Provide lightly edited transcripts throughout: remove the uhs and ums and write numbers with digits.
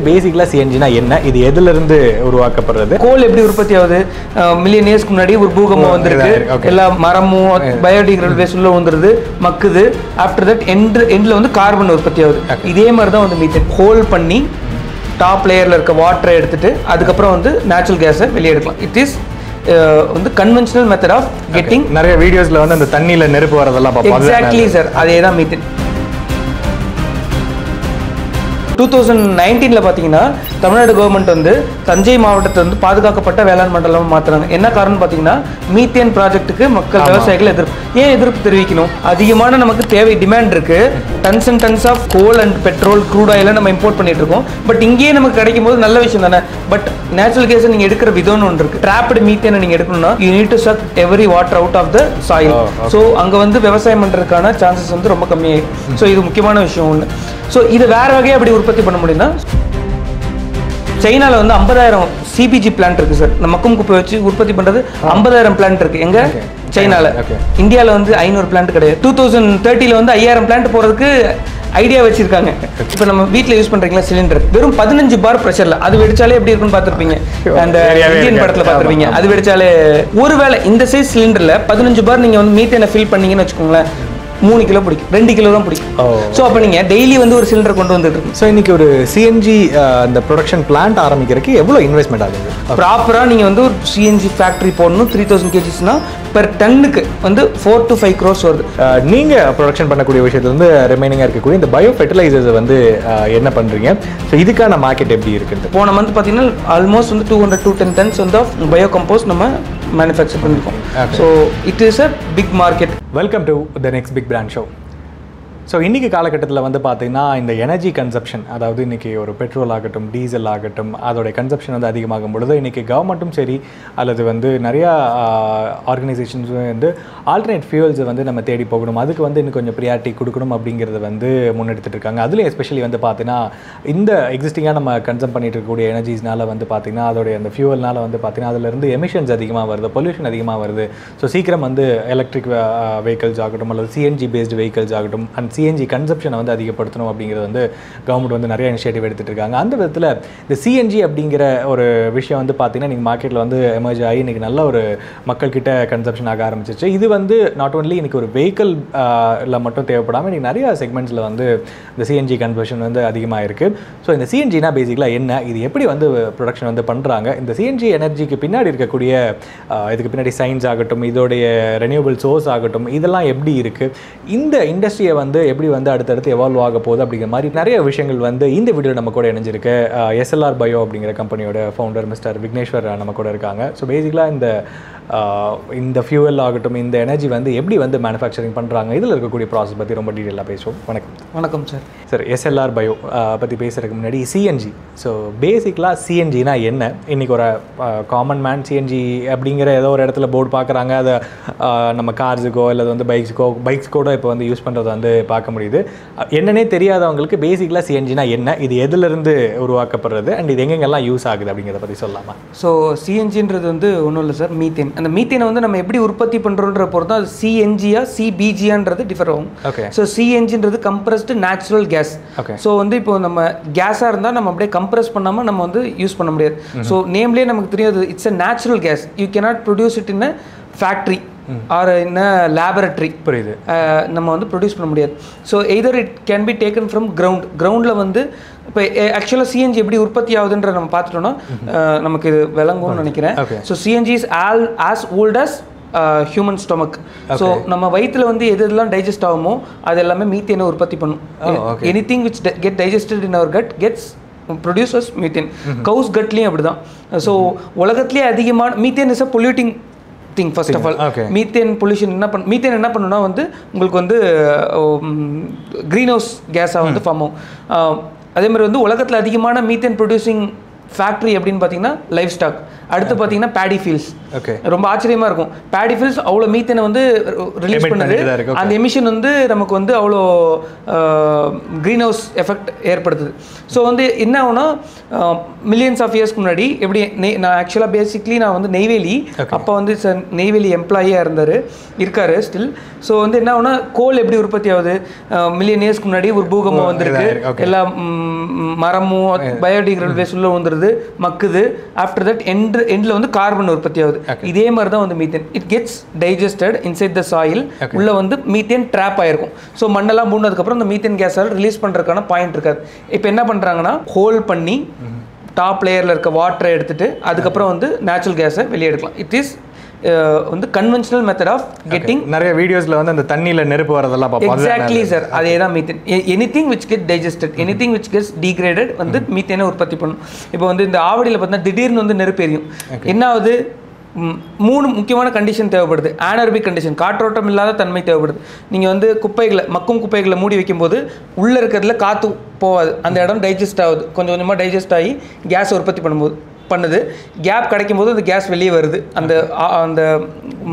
பேசிக்கலா சிஎன்ஜினா என்ன, இது எதுல இருந்து உருவாக்கப்படுறது, கோல் எப்படி உற்பத்தி ஆகுது, மில்லியன் இயர்ஸ்க்கு முன்னாடி ஒரு பூகம்பம் வந்திருக்கு, எல்லா மரமும் பயோடிகிரேடபிள் வேஸ்ட் உள்ள வந்துருது, மக்குது. ஆஃப்டர் தட் எண்ட்ல வந்து கார்பன் உற்பத்தி ஆகுது. இதே மாதிரி தான் வந்து மீத்தேன் ஹோல் பண்ணி டாப் லேயர்ல இருக்க வாட்டரை எடுத்துட்டு அதுக்கப்புறம் வந்து நேச்சுரல் கேஸை வெளியே எடுக்கலாம். இட் இஸ் வந்து கன்வென்ஷனல் மெத்தட் ஆஃப் கெட்டிங். நிறைய வீடியோஸ்ல வந்து அந்த தண்ணியில நெருப்பு வரதெல்லாம் பார்ப்போம். எக்ஸாக்ட்லி சார், அதே தான் மீத்தேன். 2019 பார்த்தீங்கன்னா தமிழ்நாடு கவர்மெண்ட் வந்து தஞ்சை மாவட்டத்தை வந்து பாதுகாக்கப்பட்ட வேளாண் மண்டலம் மாற்றுறாங்க. என்ன காரணம் பார்த்தீங்கன்னா மீத்தேன் ப்ராஜெக்ட்டுக்கு மக்கள் விவசாயிகள் எதிர்ப்பு தெரிவிக்கணும். அதிகமான நமக்கு தேவை டிமாண்ட் இருக்கு. Tons and tons of coal and petrol crude ஆயிலை நம்ம இம்போர்ட் பண்ணிட்டு இருக்கோம். பட் இங்கேயே நமக்கு கிடைக்கும் போது நல்ல விஷயம் தானே. பட் நேச்சுரல் கேஸை நீங்கள் எடுக்கிற விதம்னு ஒன்று இருக்கு. ட்ராப்டு மீத்தேனை நீங்கள் எடுக்கணும்னா you need to suck every water out of the soil. So அங்கே வந்து விவசாயம் பண்ணுறதுக்கான சான்சஸ் வந்து ரொம்ப கம்மியாயிடும். ஸோ இது முக்கியமான விஷயம் ஒன்று. ஸோ இது வேறு வகையாக அப்படி உற்பத்தி பண்ண முடியும்னா சைனாவில் வந்து 50,000 சிபிஜி பிளான்ட் இருக்குது சார். நம்ம மக்கும் குப்பை வச்சு உற்பத்தி பண்ணுறது 50,000 பிளான்ட் இருக்குது. எங்கே? சைனாவில். இந்தியாவில் வந்து 500 பிளான்ட் கிடையாது. 2030 வந்து 5,000 பிளான்ட் போகிறதுக்கு ஐடியா வச்சிருக்காங்க. இப்போ நம்ம வீட்டில் யூஸ் பண்ணுறீங்களா சிலிண்டர், வெறும் 15 பார் ப்ரெஷரில் அது வெடிச்சாலே எப்படி இருக்குன்னு பார்த்துருப்பீங்க. அந்த இந்தியன் படத்தில் பார்த்துருப்பீங்க. அது வெடிச்சாலே ஒருவேளை இந்த சைஸ் சிலிண்டரில் 15 பார் நீங்கள் வந்து மீத்தேனை ஃபில் பண்ணீங்கன்னு வச்சுக்கோங்களேன், 3 கிலோ பிடிக்கும், 2 கிலோ தான் பிடிக்கும். ஸோ அப்போ நீங்கள் டெய்லி வந்து ஒரு சிலிண்டர் கொண்டு வந்துட்டு. ஸோ இன்னைக்கு ஒரு சிஎன்ஜி அந்த ப்ரொடக்ஷன் பிளான்ட் ஆரம்பிக்கிறதுக்கு எவ்வளோ இன்வெஸ்ட்மெண்ட் ஆகுது? ப்ராப்பராக நீங்கள் வந்து ஒரு சிஎன்ஜி ஃபேக்ட்ரி போடணும். 3000 kgsனா பெர் டன்னுக்கு வந்து 4 to 5 crores வருது. நீங்கள் ப்ரொடக்ஷன் பண்ணக்கூடிய விஷயத்துல வந்து ரிமைனிங்காக இருக்கக்கூடிய இந்த பயோ ஃபெர்டிலைசர்ஸை வந்து என்ன பண்ணுறீங்க? ஸோ இதுக்கான மார்க்கெட் எப்படி இருக்குது? போன மந்த் பார்த்தீங்கன்னா ஆல்மோஸ்ட் வந்து 200 to 10 tons வந்து ஆஃப் பயோ கம்போஸ்ட் நம்ம மேனுஃபேக்சர் பண்ணியிருக்கோம். So it is a big market. Welcome to the next big brand show. So இன்றைக்கி காலகட்டத்தில் வந்து பார்த்திங்கன்னா இந்த எனர்ஜி கன்சப்ஷன், அதாவது இன்றைக்கி ஒரு பெட்ரோல் ஆகட்டும் டீசல் ஆகட்டும் அதோடைய கன்சப்ஷன் வந்து அதிகமாகும் பொழுது இன்றைக்கி கவர்மெண்ட்டும் சரி அல்லது வந்து நிறையா ஆர்கனைசேஷன்ஸும் வந்து ஆல்டர்னேட் ஃபியூல்ஸை வந்து நம்ம தேடி போகணும், அதுக்கு வந்து இன்னும் கொஞ்சம் ப்ரியாரிட்டி கொடுக்கணும் அப்படிங்கிறத வந்து முன்னெடுத்துட்டு இருக்காங்க. அதுலேயும் எஸ்பெஷலி வந்து பார்த்திங்கன்னா இந்த எக்ஸிஸ்டிங்காக நம்ம கன்சம் பண்ணிட்டு இருக்கக்கூடிய எனர்ஜிஸ்னால வந்து பார்த்திங்கன்னா அதோடைய அந்த ஃபியூவல்னால் வந்து பார்த்திங்கன்னா அதிலிருந்து எமிஷன்ஸ் அதிகமாக வருது, பொல்யூஷன் அதிகமாக வருது. ஸோ சீக்கிரம் வந்து எலக்ட்ரிக் வெஹிக்கிள்ஸ் ஆகட்டும் அல்லது சிஎன்ஜி பேஸ்டு வெஹிக்கிள்ஸ் ஆகட்டும் அண்ட் சிஎன்ஜி கன்சப்ஷனை வந்து அதிகப்படுத்தணும் அப்படிங்கிறது வந்து கவர்மெண்ட் வந்து நிறைய இனிஷியேட்டிவ் எடுத்துகிட்டு இருக்காங்க. அந்த விதத்தில் இந்த சிஎன்ஜி அப்படிங்கிற ஒரு விஷயம் வந்து பார்த்தீங்கன்னா நீங்கள் மார்க்கெட்டில் வந்து எமர்ஜ் ஆகி இன்றைக்கி நல்ல ஒரு மக்கள்கிட்ட கன்சப்ஷன் ஆக ஆரம்பிச்சிச்சு. இது வந்து நாட் ஓன்லி இன்றைக்கி ஒரு வெஹிக்கிளில் மட்டும் தேவைப்படாமல் இன்றைக்கி நிறைய செக்மெண்ட்ஸில் வந்து இந்த சிஎன்ஜி கன்வர்ஷன் வந்து அதிகமாக இருக்குது. ஸோ இந்த சிஎன்ஜினா பேசிக்கலாக என்ன, இது எப்படி வந்து ப்ரொடக்ஷன் வந்து பண்ணுறாங்க, இந்த சிஎன்ஜி எனர்ஜிக்கு பின்னாடி இருக்கக்கூடிய இதுக்கு பின்னாடி சயின்ஸ் ஆகட்டும் இதோடைய ரெனியூவபிள் சோர்ஸ் ஆகட்டும் இதெல்லாம் எப்படி இருக்குது, இந்த இண்டஸ்ட்ரியை வந்து எப்படி வந்து அடுத்தடுத்து எவால்வ் ஆக போகுது அப்படிங்கிற மாதிரி நிறைய விஷயங்கள் வந்து இந்த வீடியோ நம்ம கூட இணைஞ்சிருக்கு. SLR பயோ அப்படிங்கிற கம்பெனியோட ஃபவுண்டர் மிஸ்டர் விக்னேஸ்வர் நம்ம கூட இருக்காங்க. ஸோ பேசிக்கலாக இந்த ஃபியூவல் ஆகட்டும் இந்த எனர்ஜி வந்து எப்படி வந்து மேனுஃபேக்சரிங் பண்ணுறாங்க, இதில் இருக்கக்கூடிய ப்ராசஸ் பற்றி ரொம்ப டீட்டெயிலாக பேசுவோம். வணக்கம். வணக்கம் சார். சார் SLR பயோ பற்றி பேசுகிறதுக்கு முன்னாடி சிஎன்ஜி, ஸோ பேசிக்கலாக சிஎன்ஜினா என்ன? இன்றைக்கி ஒரு காமன் மேன் சிஎன்ஜி அப்படிங்கிற ஏதோ ஒரு இடத்துல போர்டு பார்க்குறாங்க, அதை நம்ம கார்ஸுக்கோ அல்லது வந்து பைக்ஸ் கூட இப்போ வந்து யூஸ் பண்ணுறதை வந்து பார்க்க முடியுது. என்னன்னே தெரியாதவங்களுக்கு பேசிக்கலாக சிஎன்ஜினா என்ன, இது எதுலேருந்து உருவாக்கப்படுறது அண்ட் இது எங்கெங்கெல்லாம் யூஸ் ஆகுது அப்படிங்கிறத பற்றி சொல்லலாமா? ஸோ சிஎன்ஜின்றது வந்து ஒன்றும் இல்லை சார், மீத்தேன். அந்த மீத்தேனை வந்து நம்ம எப்படி உற்பத்தி பண்ணுறோன்ற பொறுத்து அது சிஎன்ஜியா சிபிஜியான்றது டிஃபர் ஆகும். ஓகே. ஸோ சிஎன்ஜின்றது compressed natural gas. Okay. So வந்து இப்போ நம்ம கேஸாக இருந்தால் நம்ம அப்படியே கம்ப்ரஸ் பண்ணாமல் நம்ம வந்து யூஸ் பண்ண முடியாது. ஸோ நேம்லேயே நமக்கு தெரியாது, it's a natural gas. You cannot produce it in a factory or in a laboratory. புரியுது. நம்ம வந்து ப்ரொடியூஸ் பண்ண முடியாது. So either it can be taken from கிரவுண்டில் வந்து இப்போ ஆக்சுவலாக சிஎன்ஜி எப்படி உற்பத்தி ஆகுதுன்ற நம்ம பார்த்துட்டோம்னா நமக்கு இது விளங்கும்னு நினைக்கிறேன். So CNG is as old as human stomach. So நம்ம வயிற்றில் வந்து எதெல்லாம் டைஜஸ்ட் ஆகுமோ அது எல்லாமே மீத்தேனை உற்பத்தி பண்ணும். Anything which get digested in our gut gets produces methane. Cows கட்லேயும் அப்படி தான். ஸோ உலகத்துலேயே அதிகமான methane is a polluting thing. First of all methane pollution methane என்ன பண்ணுன்னா வந்து உங்களுக்கு வந்து க்ரீன் ஹவுஸ் கேஸாக வந்து ஃபார்ம் ஆகும். அதே மாதிரி வந்து உலகத்தில் அதிகமான மீத்தேன் ப்ரொடியூசிங் ஃபேக்ட்ரி அப்படின்னு பார்த்தீங்கன்னா லைஃப் ஸ்டாக். அடுத்து பார்த்தீங்கன்னா பேடி ஃபீல்ட்ஸ். ஓகே, ரொம்ப ஆச்சரியமாக இருக்கும். பேடி ஃபீல்ட்ஸ் அவ்வளோ மீத்தனை வந்து ரிலீஸ் பண்ணுது. அந்த எமிஷன் வந்து நமக்கு வந்து அவ்வளோ க்ரீன் ஹவுஸ் எஃபெக்ட் ஏற்படுத்துது. ஸோ வந்து என்ன ஆகுனா மில்லியன்ஸ் ஆஃப் இயர்ஸ்க்கு முன்னாடி எப்படி நான் ஆக்சுவலாக பேசிக்லி நான் வந்து நெய்வேலி, அப்போ வந்து நெய்வேலி எம்ப்ளாயியாக இருக்காரு ஸ்டில். ஸோ வந்து என்ன ஆகுனா கோல் எப்படி உற்பத்தி ஆகுது, மில்லியன் இயர்ஸ்க்கு முன்னாடி ஒரு பூகம்பம் வந்திருக்கு, எல்லா மரமும் பயோடிகிரேடபிள் வேஸ்ட் உள்ள வந்துடுது, மக்குது. ஆஃப்டர் தட் எண்டில் வந்து கார்பன் உற்பத்தி ஆகுது. இதே மாதிரி தான் வந்து methane. It gets digested inside the soil. உள்ள வந்து மீத்தேன் ட்ராப் ஆயிருக்கும். ஸோ மண்ணெல்லாம் மூடினதுக்கப்புறம் இந்த மீத்தேன் கேஸால் ரிலீஸ் பண்ணுறதுக்கான பாயிண்ட் இருக்காது. இப்போ என்ன பண்ணுறாங்கன்னா ஹோல்ட் பண்ணி டாப் லேயரில் இருக்க வாட்டரை எடுத்துட்டு அதுக்கப்புறம் வந்து நேச்சுரல் கேஸை வெளியே எடுக்கலாம். இட் இஸ் வந்து கன்வென்ஷனல் மெத்தட் ஆஃப் கெட்டிங். நிறைய வீடியோஸ்ல வந்து அந்த தண்ணியில நெருப்பு வரதெல்லாம் பார்ப்போம். எக்ஸாக்ட்லி சார், அதே தான் methane. Anything which get digested, anything which gets degraded வந்து மீத்தேனை உற்பத்தி பண்ணும். இப்போ வந்து இந்த ஆவடியில் பார்த்தீங்கன்னா திடீர்னு வந்து நெருப்பு எரியும். என்ன ஆகுது, 3 முக்கியமான கண்டிஷன் தேவைப்படுது. ஆனர்பிக் கண்டிஷன், காற்றோட்டம் இல்லாத தன்மை தேவைப்படுது. நீங்கள் வந்து குப்பைகளை மக்கும் குப்பைகளை மூடி வைக்கும்போது உள்ளே இருக்கிறதுல காற்று போகாது, அந்த இடம் டைஜஸ்ட் ஆகுது. கொஞ்சம் கொஞ்சமாக டைஜஸ்ட் ஆகி கேஸ் உற்பத்தி பண்ணுது. கேப் கிடைக்கும் போது அந்த கேஸ் வெளியே வருது, அந்த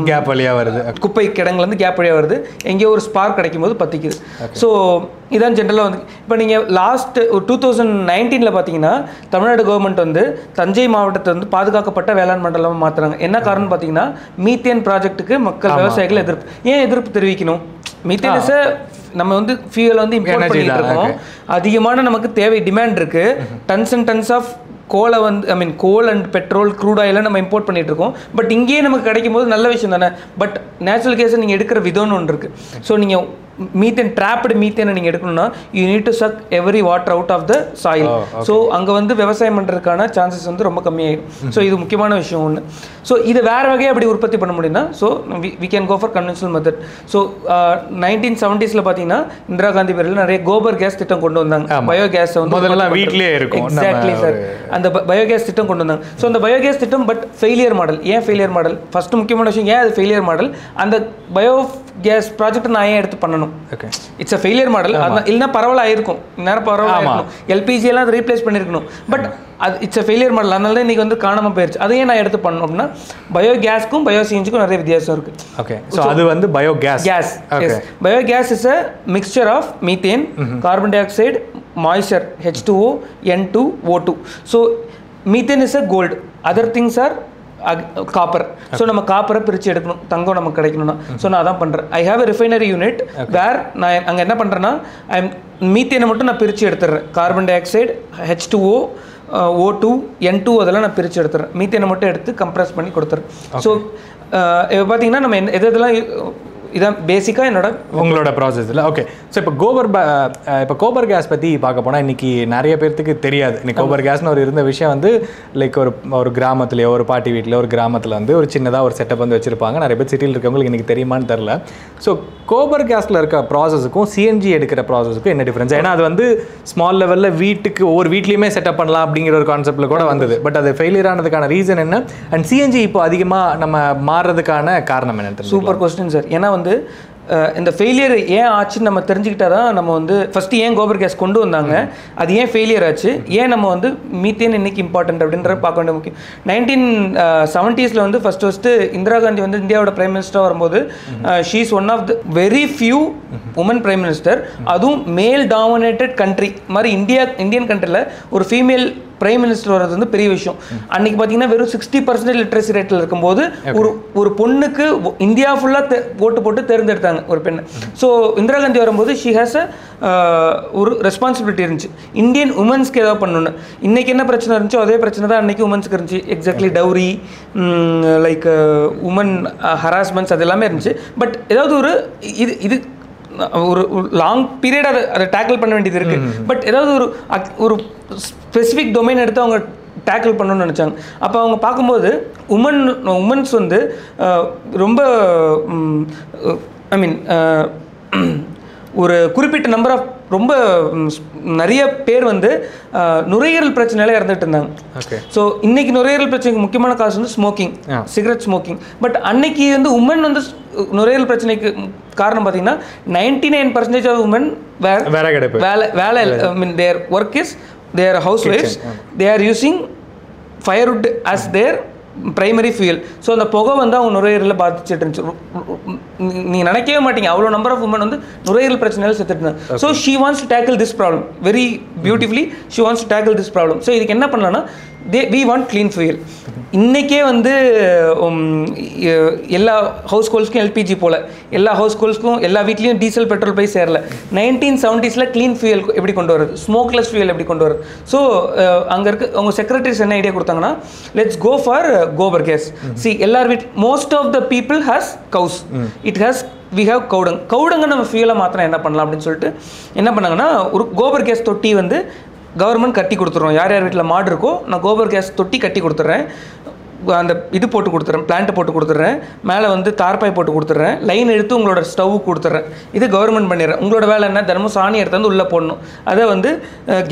கேப் வழியாக வருது, குப்பை கிடங்குலேருந்து கேப் வழியாக வருது. எங்கேயோ ஒரு ஸ்பார்க் கிடைக்கும் போது பற்றிக்குது. ஸோ இதான் ஜென்ரலாக வந்து இப்போ நீங்கள் லாஸ்ட் ஒரு 2019 பார்த்தீங்கன்னா தமிழ்நாடு கவர்மெண்ட் வந்து தஞ்சை மாவட்டத்தை வந்து பாதுகாக்கப்பட்ட வேளாண் மண்டலமாக மாற்றுறாங்க. என்ன காரணம்னு பார்த்தீங்கன்னா மீத்தேன் ப்ராஜெக்ட்டுக்கு மக்கள் விவசாயிகள் எதிர்ப்பு தெரிவிக்கணும். மீத்தேன் நம்ம வந்து ஃபியூயல் வந்து இம்போர்ட் பண்ணிட்டு இருக்கோம். அதிகமான நமக்கு தேவை, டிமாண்ட் இருக்குது. டன்ஸ் அண்ட் டன்ஸ் ஆஃப் கோலை வந்து கோல் அண்ட் பெட்ரோல் க்ரூட் ஆயிலை நம்ம இம்போர்ட் பண்ணிட்டு இருக்கோம். பட் இங்கேயே நமக்கு கிடைக்கும் போது நல்ல விஷயம் தானே. பட் நேச்சுரல் கேஸை நீங்கள் எடுக்கிற விதம்னு ஒன்று இருக்குது. ஸோ நீங்கள் மீத்தேன் ட்ராப்டு மீத்தேனை நீங்கள் எடுக்கணும்னா you need to suck every water out of the soil. So அங்கே வந்து விவசாயம் பண்ணுறதுக்கான சான்சஸ் வந்து ரொம்ப கம்மியாகிடும். ஸோ இது முக்கியமான விஷயம் ஒன்று. ஸோ இதை வேறு வகையாக அப்படி உற்பத்தி பண்ண முடியும்னா so we can go for conventional method. So 1970s பார்த்தீங்கன்னா இந்திரா காந்தி பேரில் நிறைய கோபர் கேஸ் திட்டம் கொண்டு வந்தாங்க. பயோகேஸை வந்து வீட்லேயே இருக்கும். எக்ஸாக்ட்லி சார், அந்த பயோகேஸ் திட்டம் கொண்டு வந்தாங்க. ஸோ அந்த பயோகேஸ் திட்டம் பட் ஃபெயிலியர் மாடல். ஏன் ஃபெயிலியர் மாடல்? ஃபஸ்ட்டு முக்கியமான விஷயம், ஏன் அது ஃபெயிலியர் மாடல்? அந்த பயோகேஸ் ப்ராஜெக்ட் நான் ஏன் எடுத்து பண்ணணும்? It's a failure model. இல்லைன்னா பரவலாக இருக்கும், நேரம் பரவலாக இருக்கும். எல்பிஜி எல்லாம் அதை ரீப்ளேஸ் பண்ணியிருக்கணும். பட் அது இட்ஸ் அ ஃபெயிலியர் மாடல். அதனால தான் இன்றைக்கி வந்து காணாமல் போயிடுச்சு. அதையே நான் எடுத்து பண்ணணும் அப்படின்னா பயோகேஸ்க்கும் பயோசிஎன்ஜிக்கும் நிறைய வித்தியாசம் இருக்குது. ஓகே, ஸோ அது வந்து biogas. Biogas is a mixture of methane, carbon dioxide, moisture H2O, N2, O2. So methane is a gold, other things are copper. So நம்ம காப்பரை பிரித்து எடுக்கணும், தங்கம் நமக்கு கிடைக்கணும்னா. ஸோ நான் அதான் பண்ணுறேன். I have a refinery unit where நான் அங்கே என்ன பண்ணுறேன்னா மீத்தேனை மட்டும் நான் பிரித்து எடுத்துடுறேன். Carbon di oxide, H2O, O2, N2 அதெல்லாம் நான் பிரித்து எடுத்துடுறேன். மீத்தேனை மட்டும் எடுத்து கம்ப்ரஸ் பண்ணி கொடுத்துறேன். ஸோ இப்போ பார்த்தீங்கன்னா நம்ம எதெல்லாம் இதான் பேசிக்காக உங்களோட ப்ராசஸில். ஓகே, ஸோ இப்போ கோபர் கேஸ் பற்றி பார்க்க போனால் இன்றைக்கி நிறைய பேர்த்துக்கு தெரியாது. இன்னைக்கு கோபர் கேஸ்னு இருந்த விஷயம் வந்து லைக் ஒரு கிராமத்துலையோ ஒரு பாட்டி வீட்டில் ஒரு கிராமத்தில் வந்து ஒரு சின்னதாக ஒரு செட்டப் வந்து வச்சுருப்பாங்க. நிறைய பேர் சிட்டியில் இருக்கவங்களுக்கு இன்றைக்கி தெரியுமான்னு தெரில. ஸோ கோபர் கேஸில் இருக்க ப்ராசஸுக்கும் சிஎன்ஜி எடுக்கிற ப்ராசஸுக்கும் என்ன டிஃப்ரென்ஸ்? ஏன்னா அது வந்து ஸ்மால் லெவலில் வீட்டுக்கு ஒவ்வொரு வீட்லேயுமே செட்டப் பண்ணலாம் அப்படிங்கிற ஒரு கான்செப்டில் கூட வந்தது. பட் அது ஃபெயிலியர் ஆனதுக்கான ரீசன் என்ன? அண்ட் சிஎன்ஜி இப்போ அதிகமாக நம்ம மாறுறதுக்கான காரணம் என்ன? Super question sir. ஏன்னா வந்து இந்த ஃபெயிலியர் ஏன் ஆச்சுன்னு நம்ம தெரிஞ்சுக்கிட்டா தான் நம்ம வந்து ஃபஸ்ட்டு ஏன் கோபர் கேஸ் கொண்டு வந்தாங்க, அது ஏன் ஃபெயிலியர் ஆச்சு, ஏன் நம்ம வந்து மீத்தேன் இன்னைக்கு இம்பார்ட்டன்ட் அப்படின்றத பார்க்க வேண்டிய முக்கியம். 1970s வந்து ஃபஸ்ட்டு இந்திரா காந்தி வந்து இந்தியாவோட பிரைம் மினிஸ்டராக வரும்போது she is one of the very few woman prime minister. அதுவும் மேல் டாமினேட்டட் கண்ட்ரி மாதிரி இந்தியன் கண்ட்ரியில் ஒரு ஃபீமேல் பிரைம் மினிஸ்டர் வர்றது வந்து பெரிய விஷயம். அன்னைக்கு பார்த்தீங்கன்னா வெறும் 60% லிட்ரஸி ரேட்டில் இருக்கும்போது ஒரு பொண்ணுக்கு இந்தியா ஃபுல்லாக ஓட்டு போட்டு தேர்ந்தெடுத்தாங்க ஒரு பெண்ணை. ஸோ இந்திரா காந்தி வரும்போது ஷி ஹேஸ் ஒரு ரெஸ்பான்சிபிலிட்டி இருந்துச்சு, இந்தியன் உமன்ஸ்க்கு ஏதாவது பண்ணணுன்னு. இன்றைக்கி என்ன பிரச்சனை இருந்துச்சோ அதே பிரச்சனை தான் அன்றைக்கி உமன்ஸ்க்கு இருந்துச்சு. Exactly dowry, like woman harassments அது எல்லாமே இருந்துச்சு. பட் ஏதாவது ஒரு இது ஒரு லாங் பீரியட் அதை டேக்கிள் பண்ண வேண்டியது இருக்குது. பட் ஏதாவது ஒரு ஸ்பெசிஃபிக் டொமைன் எடுத்து அவங்க டேக்கிள் பண்ணணும்னு நினச்சாங்க. அப்போ அவங்க பார்க்கும்போது உமன்ஸ் வந்து ரொம்ப ஒரு குறிப்பிட்ட நம்பர் ஆஃப் ரொம்ப நிறைய பேர் வந்து நுரையீரல் பிரச்சனையில இறந்துட்டு இருந்தாங்க. ஸோ இன்னைக்கு நுரையீரல் பிரச்சனைக்கு முக்கியமான காசு வந்து ஸ்மோக்கிங், சிகரெட் ஸ்மோக்கிங். பட் அன்னைக்கு வந்து உமன் வந்து நுரையீரல் பிரச்சனைக்கு காரணம் பார்த்தீங்கன்னா 99% ஆஃப் உமன் வேலை தேர் ஒர்க் இஸ் தேர் ஹவுஸ் ஒய்ஃப்ஸ், they are using firewood as their primary fuel. So அந்த புகை வந்து அவங்க நுரையீரலில் பாதிச்சுட்டு இருந்துச்சு. நீ நினைக்கவே மாட்டீங்க அவ்வளோ நம்பர் ஆஃப் உமன் வந்து நுரையீரல் பிரச்சனையால் செத்துட்டு இருந்தாங்க. So she wants to tackle this problem very beautifully. She wants to tackle this problem. So இதுக்கு என்ன பண்ணலாம்னா வி வாண்ட் க்ளீன் ஃபியூயல். இன்றைக்கே வந்து எல்லா ஹவுஸ் ஹோல்ஸ்க்கும் எல்பிஜி போல் எல்லா ஹவுஸ் ஹோல்ஸ்க்கும் எல்லா வீட்லேயும் டீசல் பெட்ரோல் போய் சேரல. 1970s க்ளீன் ஃபியூயல் எப்படி கொண்டு வருது, ஸ்மோக்லெஸ் ஃபியூயல் எப்படி கொண்டு வருது. ஸோ அங்கே இருக்க அவங்க செக்ரட்டரிஸ் என்ன ஐடியா கொடுத்தாங்கன்னா let's go for gobar gas. See எல்லார் வீட் most of the people has cows, it has we have கவுடங்க நம்ம ஃபியூலை மாத்திரம் என்ன பண்ணலாம் அப்படின்னு சொல்லிட்டு என்ன பண்ணாங்கன்னா ஒரு கோபர் கேஸ் தொட்டி வந்து கவர்மெண்ட் கட்டி கொடுத்துட்றோம். யார் யார் வீட்டில் மாடு இருக்கோ நான் கோபர் கேஸ் தொட்டி கட்டி கொடுத்துட்றேன், அந்த இது போட்டு கொடுத்துட்றேன், பிளான்ட்டு போட்டு கொடுத்துட்றேன், மேலே வந்து தார்பாய் போட்டு கொடுத்துட்றேன், லைன் எடுத்து உங்களோட ஸ்டவ் கொடுத்துட்றேன். இது கவர்மெண்ட் பண்ணிடுறேன். உங்களோட வேலை என்ன, தினமும் சாணி எடுத்து வந்து உள்ளே போடணும். அதை வந்து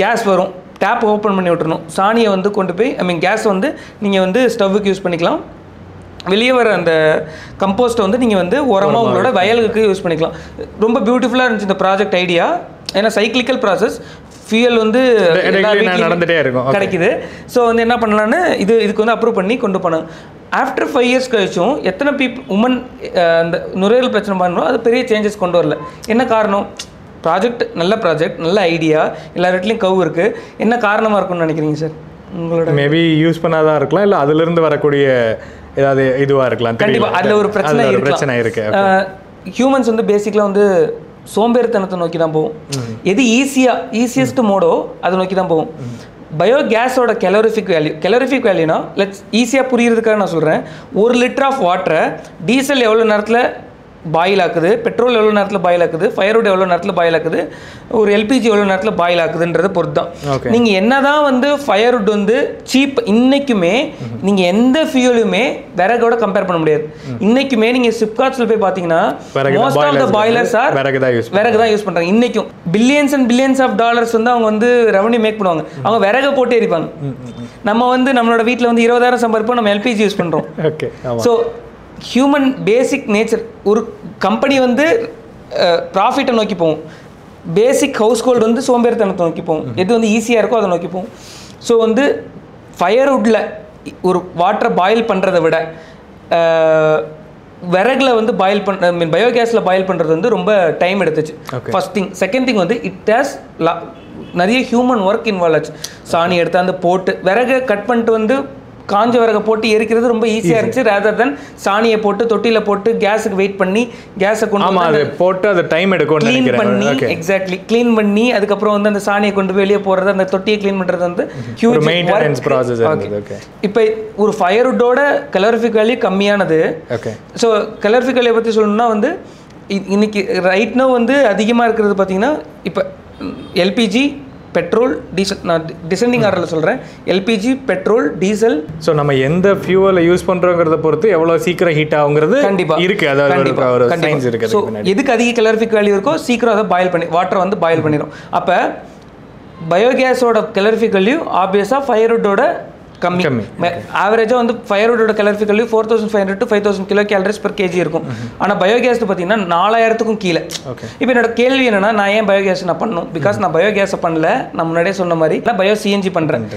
கேஸ் வரும், டேப் ஓப்பன் பண்ணி விட்டுறணும். சாணியை வந்து கொண்டு போய் கேஸ் வந்து நீங்கள் வந்து ஸ்டவ்வுக்கு யூஸ் பண்ணிக்கலாம். வெளியே வர அந்த கம்போஸ்ட்டை வந்து நீங்கள் வந்து உரமாக உங்களோட வயலுக்கு யூஸ் பண்ணிக்கலாம். ரொம்ப பியூட்டிஃபுல்லாக இருந்துச்சு இந்த ப்ராஜெக்ட் ஐடியா. ஏன்னா சைக்கிளிக்கல் ப்ராசஸ், ஃபியூயல் வந்து நடந்துகிட்டே இருக்கும் கிடைக்குது. ஸோ வந்து என்ன பண்ணலான்னு இதுக்கு வந்து அப்ரூவ் பண்ணி கொண்டு போனாங்க. ஆஃப்டர் 5 years கழிச்சும் எத்தனை உமன் அந்த நுரையீரல் பிரச்சனை பண்ணணும், அது பெரிய சேஞ்சஸ் கொண்டு வரல. என்ன காரணம்? ப்ராஜெக்ட் நல்ல ப்ராஜெக்ட், நல்ல ஐடியா, எல்லா இடத்துலையும் கவு இருக்குது. என்ன காரணமாக இருக்கும்னு நினைக்கிறீங்க சார்? உங்களோட மேபி யூஸ் பண்ணாதான் இருக்கலாம், இல்லை அதுலேருந்து வரக்கூடிய ஏதாவது இதுவாக இருக்கலாம். கண்டிப்பாக அதில் ஒரு பிரச்சனை இருக்கு. ஹியூமன்ஸ் வந்து பேசிக்கலாக வந்து சோம்பேறித்தனத்தை நோக்கி தான் போகும். எது ஈஸியஸ்ட் மோடோ அதை நோக்கி தான் போகும். பயோகேஸோட கெலோரிஃபிக் வேல்யூனா லெட்ஸ் ஈஸியாக புரியுறதுக்காக நான் சொல்கிறேன். 1 லிட்டர் ஆஃப் வாட்டரை டீசல் எவ்வளோ நேரத்தில் பாயில் ஆக்குது, பெட்ரோல் எவ்வளோ நேரத்தில் பாயில் ஆக்குது, ஃபயர்வுட் எவ்வளோ நேரத்தில் பாயில் ஆக்குது, ஒரு எல்பிஜி எவ்வளோ நேரத்தில் பாயில் ஆக்குதுன்றதை பொறுத்து தான். நீங்கள் என்ன தான் வந்து ஃபயர்வுட் வந்து சீப், இன்றைக்குமே நீங்கள் எந்த ஃபியூலுமே விறகோட கம்பேர் பண்ண முடியாது. இன்றைக்குமே நீங்கள் சிப்காட்ஸில் போய் பார்த்தீங்கன்னா most of the boilers are விறகு தான் யூஸ் பண்ணுறாங்க. இன்றைக்கும் billions and billions of dollars வந்து அவங்க வந்து ரெவன்யூ மேக் பண்ணுவாங்க. அவங்க விறகை போட்டு எரிப்பாங்க. நம்ம வந்து நம்மளோட வீட்டில் வந்து 20,000 சம்பாதிப்போம், நம்ம எல்பிஜி யூஸ் பண்ணுறோம். ஸோ ஹியூமன் பேசிக் நேச்சர், ஒரு கம்பெனி வந்து ப்ராஃபிட்டை நோக்கி போகும், பேசிக் ஹவுஸ் ஹோல்டு வந்து சோம்பேறித்தனத்தை நோக்கி போகும். எது வந்து ஈஸியாக இருக்கோ அதை நோக்கி போகும். ஸோ வந்து ஃபயர்வுட்டில் ஒரு வாட்டரை பாயில் பண்ணுறதை விட விறகுல வந்து பாயில் பயோகேஸில் பாயில் பண்ணுறது வந்து ரொம்ப டைம் எடுத்துச்சு. First thing. செகண்ட் திங் வந்து இட் ஹேஸ் நிறைய ஹியூமன் ஒர்க் இன்வால்வ் ஆச்சு. சாணி எடுத்து அந்த போட்டு விறகை கட் பண்ணிட்டு வந்து காஞ்ச விறகை போட்டு எரிக்கிறது ரொம்ப ஈஸியாக இருந்துச்சு. ரேதர் தென் சாணியை போட்டு தொட்டியில் போட்டு கேஸுக்கு வெயிட் பண்ணி கேஸை கொண்டு போட்டு அது டைம் எடுக்கும் க்ளீன் பண்ணி, எக்ஸாக்ட்லி க்ளீன் பண்ணி அதுக்கப்புறம் வந்து அந்த சாணியை கொண்டு வெளியே போடுறது, அந்த தொட்டியை க்ளீன் பண்ணுறது வந்து ஹியூஜ் மெயின்டெனன்ஸ் ப்ராசஸ். இப்போ ஒரு ஃபயர்வுட்டோட கலோரிஃபிக் வேல்யூ கம்மியானது. ஸோ கலோரிஃபிக் வேல்யூ பற்றி சொல்லணும்னா வந்து இன்னைக்கு ரைட் நோ வந்து அதிகமாக இருக்கிறது பார்த்தீங்கன்னா இப்போ எல்பிஜி, பெட்ரோல், டீசல். நான் டிசெண்டிங் ஆர்டரில் சொல்கிறேன். LPG, petrol, diesel. ஸோ நம்ம எந்த ஃபியூவலை யூஸ் பண்ணுறோங்கிறத பொறுத்து எவ்வளோ சீக்கிரம் ஹீட் ஆகுங்கிறது கண்டிப்பாக இருக்குது. அதாவது ஸோ எதுக்கு அதிக கலரிஃபிக் வேல்யூ இருக்கோ சீக்கிரம் அதை பாயில் பண்ணி வாட்டரை வந்து பாயில் பண்ணிடும். அப்போ பயோகேஸோட கலரிஃபிக் வேல்யூ ஆப்வியஸாக ஃபயர்வுட்டோட கம்மி. ஆவரேஜாக வந்து ஃபயர்வுட்டோட calorific value 4,500 to 5,000 kilo calories per kg இருக்கும். ஆனால் பயோகேஸ் பார்த்தீங்கன்னா 4,000க்கும் கீழே. இப்போ என்னோட கேள்வி என்னன்னா, நான் ஏன் பயோகேஸ் நான் பண்ணணும்? பிகாஸ் நான் பயோகேஸை பண்ணல, நான் முன்னாடியே சொன்ன மாதிரி நான் பயோ சிஎன்ஜி பண்ணுறேன்.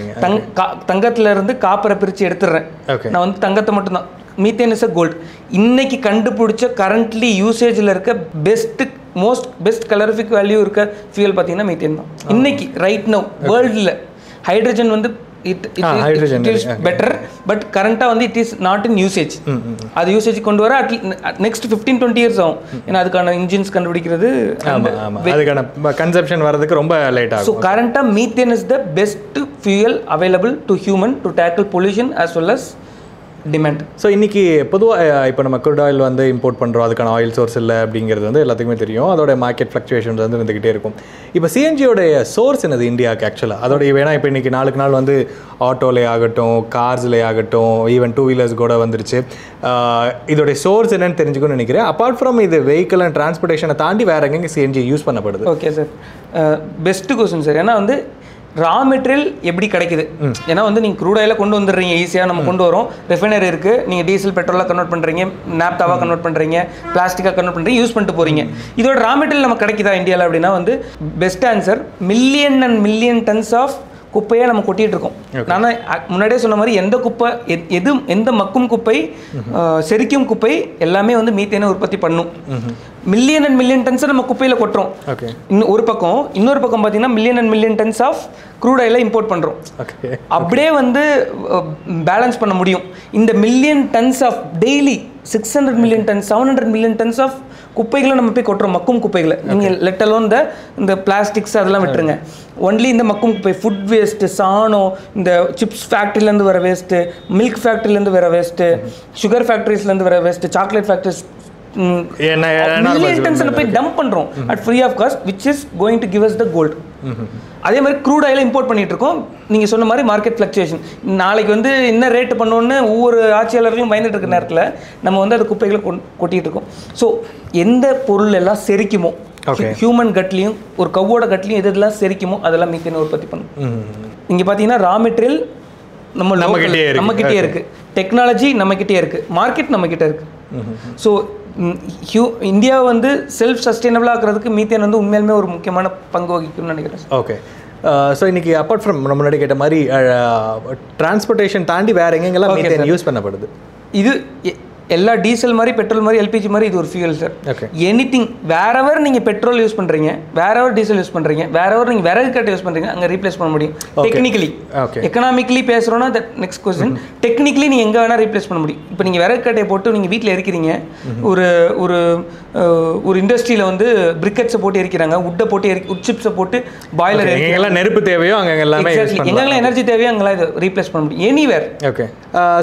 தங்கத்துல இருந்து காப்பரை பிரித்து எடுத்துடுறேன். நான் வந்து தங்கத்தை மட்டும்தான். Methane is a gold. இன்னைக்கு கண்டுபிடிச்ச கரண்ட்லி யூசேஜில் இருக்க பெஸ்ட் கலரிஃபிக் வேல்யூ இருக்க ஃபியூல் பார்த்தீங்கன்னா மீத்தேன் தான். இன்னைக்கு ரைட் நவ் வேர்ல்டில் ஹைட்ரஜன் வந்து it is better, but current வந்து it is not in usage. அது யூசேஜ் கொண்டு வர next 15-20 years ஆகும். ஏன்னா அதுக்கான இன்ஜின்ஸ் கண்டுபிடிக்கிறது, அதுக்கான கன்சப்ஷன் வரதுக்கு ரொம்ப லேட் ஆகும். So current methane is the best fuel available to human to tackle pollution as well as demand. So இன்றைக்கி பொதுவாக இப்போ நம்ம குரூட் ஆயில் வந்து இம்போர்ட் பண்ணுறோம், அதுக்கான ஆயில் சோர்ஸ் இல்லை அப்படிங்கிறது வந்து எல்லாத்துக்குமே தெரியும். அதோட மார்க்கெட் ஃப்ளக்சுவேஷன்ஸ் வந்து இருந்துக்கிட்டே இருக்கும். இப்போ சிஎன்ஜியோடைய சோர்ஸ் என்னது இந்தியாவுக்கு ஆக்சுவலாக? அதோடைய வேணா இப்போ இன்றைக்கி நாளுக்கு நாள் வந்து ஆட்டோலே ஆகட்டும், கார்ஸ்லே ஆகட்டும், ஈவன் 2 வீலர்ஸ் கூட வந்துருச்சு. இதோடைய சோர்ஸ் என்னன்னு தெரிஞ்சுக்கணும்னு நினைக்கிறேன். அப்பார்ட் ஃப்ரம் இது வெஹிக்கிள் அண்ட் டிரான்ஸ்போர்ட்டேஷனை தாண்டி வேறு எங்கெங்கே சிஎன்ஜி யூஸ் பண்ணப்படுது? Okay sir, best question sir. ஏன்னா வந்து ரா மெட்டீரியல் எப்படி கிடைக்குது? ஏன்னா வந்து நீங்கள் க்ரூட் ஆயில கொண்டு வந்துடுறீங்க, ஈஸியாக நம்ம கொண்டு வரோம். ரெஃபைனரி இருக்குது, நீங்கள் டீசல் பெட்ரோலாக கன்வெர்ட் பண்ணுறீங்க, நாப்தாவாக கன்வெர்ட் பண்ணுறீங்க, பிளாஸ்டிக்காக கன்வெர்ட் பண்ணுறீங்க, யூஸ் பண்ணிட்டு போகிறீங்க. இதோட ரா மெட்டீரியல் நம்ம கிடைக்குதா இந்தியாவில் அப்படின்னா வந்து best answer, million and million tons of குப்பையை நம்ம கொட்டிகிட்டு இருக்கோம். நான் முன்னாடியே சொன்ன மாதிரி எந்த குப்பை எந்த மக்கும் குப்பை செரிக்கும் குப்பை எல்லாமே வந்து மீத்தேனை உற்பத்தி பண்ணும். மில்லியன் அண்ட் மில்லியன் டன்ஸை நம்ம குப்பையில் கொட்டுறோம். ஒரு பக்கம், இன்னொரு பக்கம் பார்த்தீங்கன்னா million and million tons of crude ஆயிலை இம்போர்ட் பண்ணுறோம். அப்படியே வந்து பேலன்ஸ் பண்ண முடியும். இந்த million tons of daily 600 million tons 700 million tons of குப்பைகளை நம்ம போய் கொட்டுறோம், மக்கும் குப்பைகளை. நீங்கள் லெட் அலோன் இந்த பிளாஸ்டிக்ஸ் அதெல்லாம் விட்டுருங்க. ஒன்லி இந்த மக்கும் குப்பை, ஃபுட் வேஸ்ட்டு, சாணம், இந்த சிப்ஸ் ஃபேக்ட்ரிலேருந்து வர வேஸ்ட்டு, மில்க் ஃபேக்ட்ரிலேருந்து வர வேஸ்ட்டு, சுகர் ஃபேக்ட்ரிஸ்லேருந்து வர வேஸ்ட்டு, சாக்லேட் ஃபேக்ட்ரிஸ், மில்லியன் டன்ஸில் போய் டம்ப் பண்ணுறோம் at free of cost, which is going to give us the gold. அதே மாதிரி க்ரூட் ஆயிலை இம்போர்ட் பண்ணிட்டு இருக்கோம். நீங்கள் சொன்ன மாதிரி மார்க்கெட் ஃப்ளக்சுவேஷன், நாளைக்கு வந்து என்ன ரேட்டு பண்ணோன்னு ஒவ்வொரு ஆட்சியாளர்களும் பயந்துட்டு இருக்க நேரத்தில் நம்ம வந்து அது குப்பைகளை கொட்டிகிட்டு இருக்கோம். ஸோ எந்த பொருள் எல்லாம் செரிக்குமோ, ஹியூமன் கட்லையும் ஒரு கவ்வோட கட்லையும் எதெல்லாம் செரிக்குமோ அதெல்லாம் மீத்தேனை உற்பத்தி பண்ணும். இங்கே பார்த்தீங்கன்னா ரா மெட்டீரியல் நம்மக்கிட்டே இருக்குது, டெக்னாலஜி நம்மக்கிட்டே இருக்குது, மார்க்கெட் நம்மக்கிட்ட இருக்குது. ஸோ இந்தியா வந்து செல்ஃப் சஸ்டைனபிளாக ஆகிறதுக்கு மீத்தேன் வந்து உண்மையிலுமே ஒரு முக்கியமான பங்கு வகிக்கும்னு நினைக்கிறேன். ஓகே. ஸோ இன்றைக்கி அப்பார்ட் ஃப்ரம் நம்ம முன்னாடி கேட்ட மாதிரி டிரான்ஸ்போர்ட்டேஷன் தாண்டி வேறு எங்கெங்கெல்லாம் மீத்தேன் யூஸ் பண்ணப்படுது? இது எல்லா டீசல் மாதிரி, பெட்ரோல் மாதிரி, எல்பிஜி மாதிரி இது ஒரு ஃபியூல் சார். எனிதிங் வேறவர் நீங்கள் பெட்ரோல் யூஸ் பண்ணுறீங்க, வேறவர் டீசல் யூஸ் பண்ணுறீங்க, வேறவர் நீங்கள் விறகு கட்டை யூஸ் பண்ணுறீங்க, அங்கே ரீப்ளேஸ் பண்ண முடியும் டெக்னிக்கலி. எக்கனாமிக்கலி பேசுகிறோன்னா தட் நெக்ஸ்ட் கொஸ்டின். டெக்னிக்கலி நீங்கள் எங்கே வேணால் ரீப்ளேஸ் பண்ண முடியும். இப்போ நீங்கள் விறகு கட்டையை போட்டு நீங்கள் வீட்டில் எரிக்கிறீங்க, ஒரு ஒரு இண்டஸ்ட்ரியில் வந்து பிரிக்கெட்ஸை போட்டு எரிக்கிறாங்க, உட்டை போட்டு உட் சிப்ஸை போட்டு பாய்லர் எங்கெல்லாம் நெருப்பு தேவையோ அங்கே எல்லாமே எங்கெல்லாம் எனர்ஜி தேவையோ அங்கெல்லாம் இதை ரீப்ளேஸ் பண்ண முடியும் எனிவேர். ஓகே.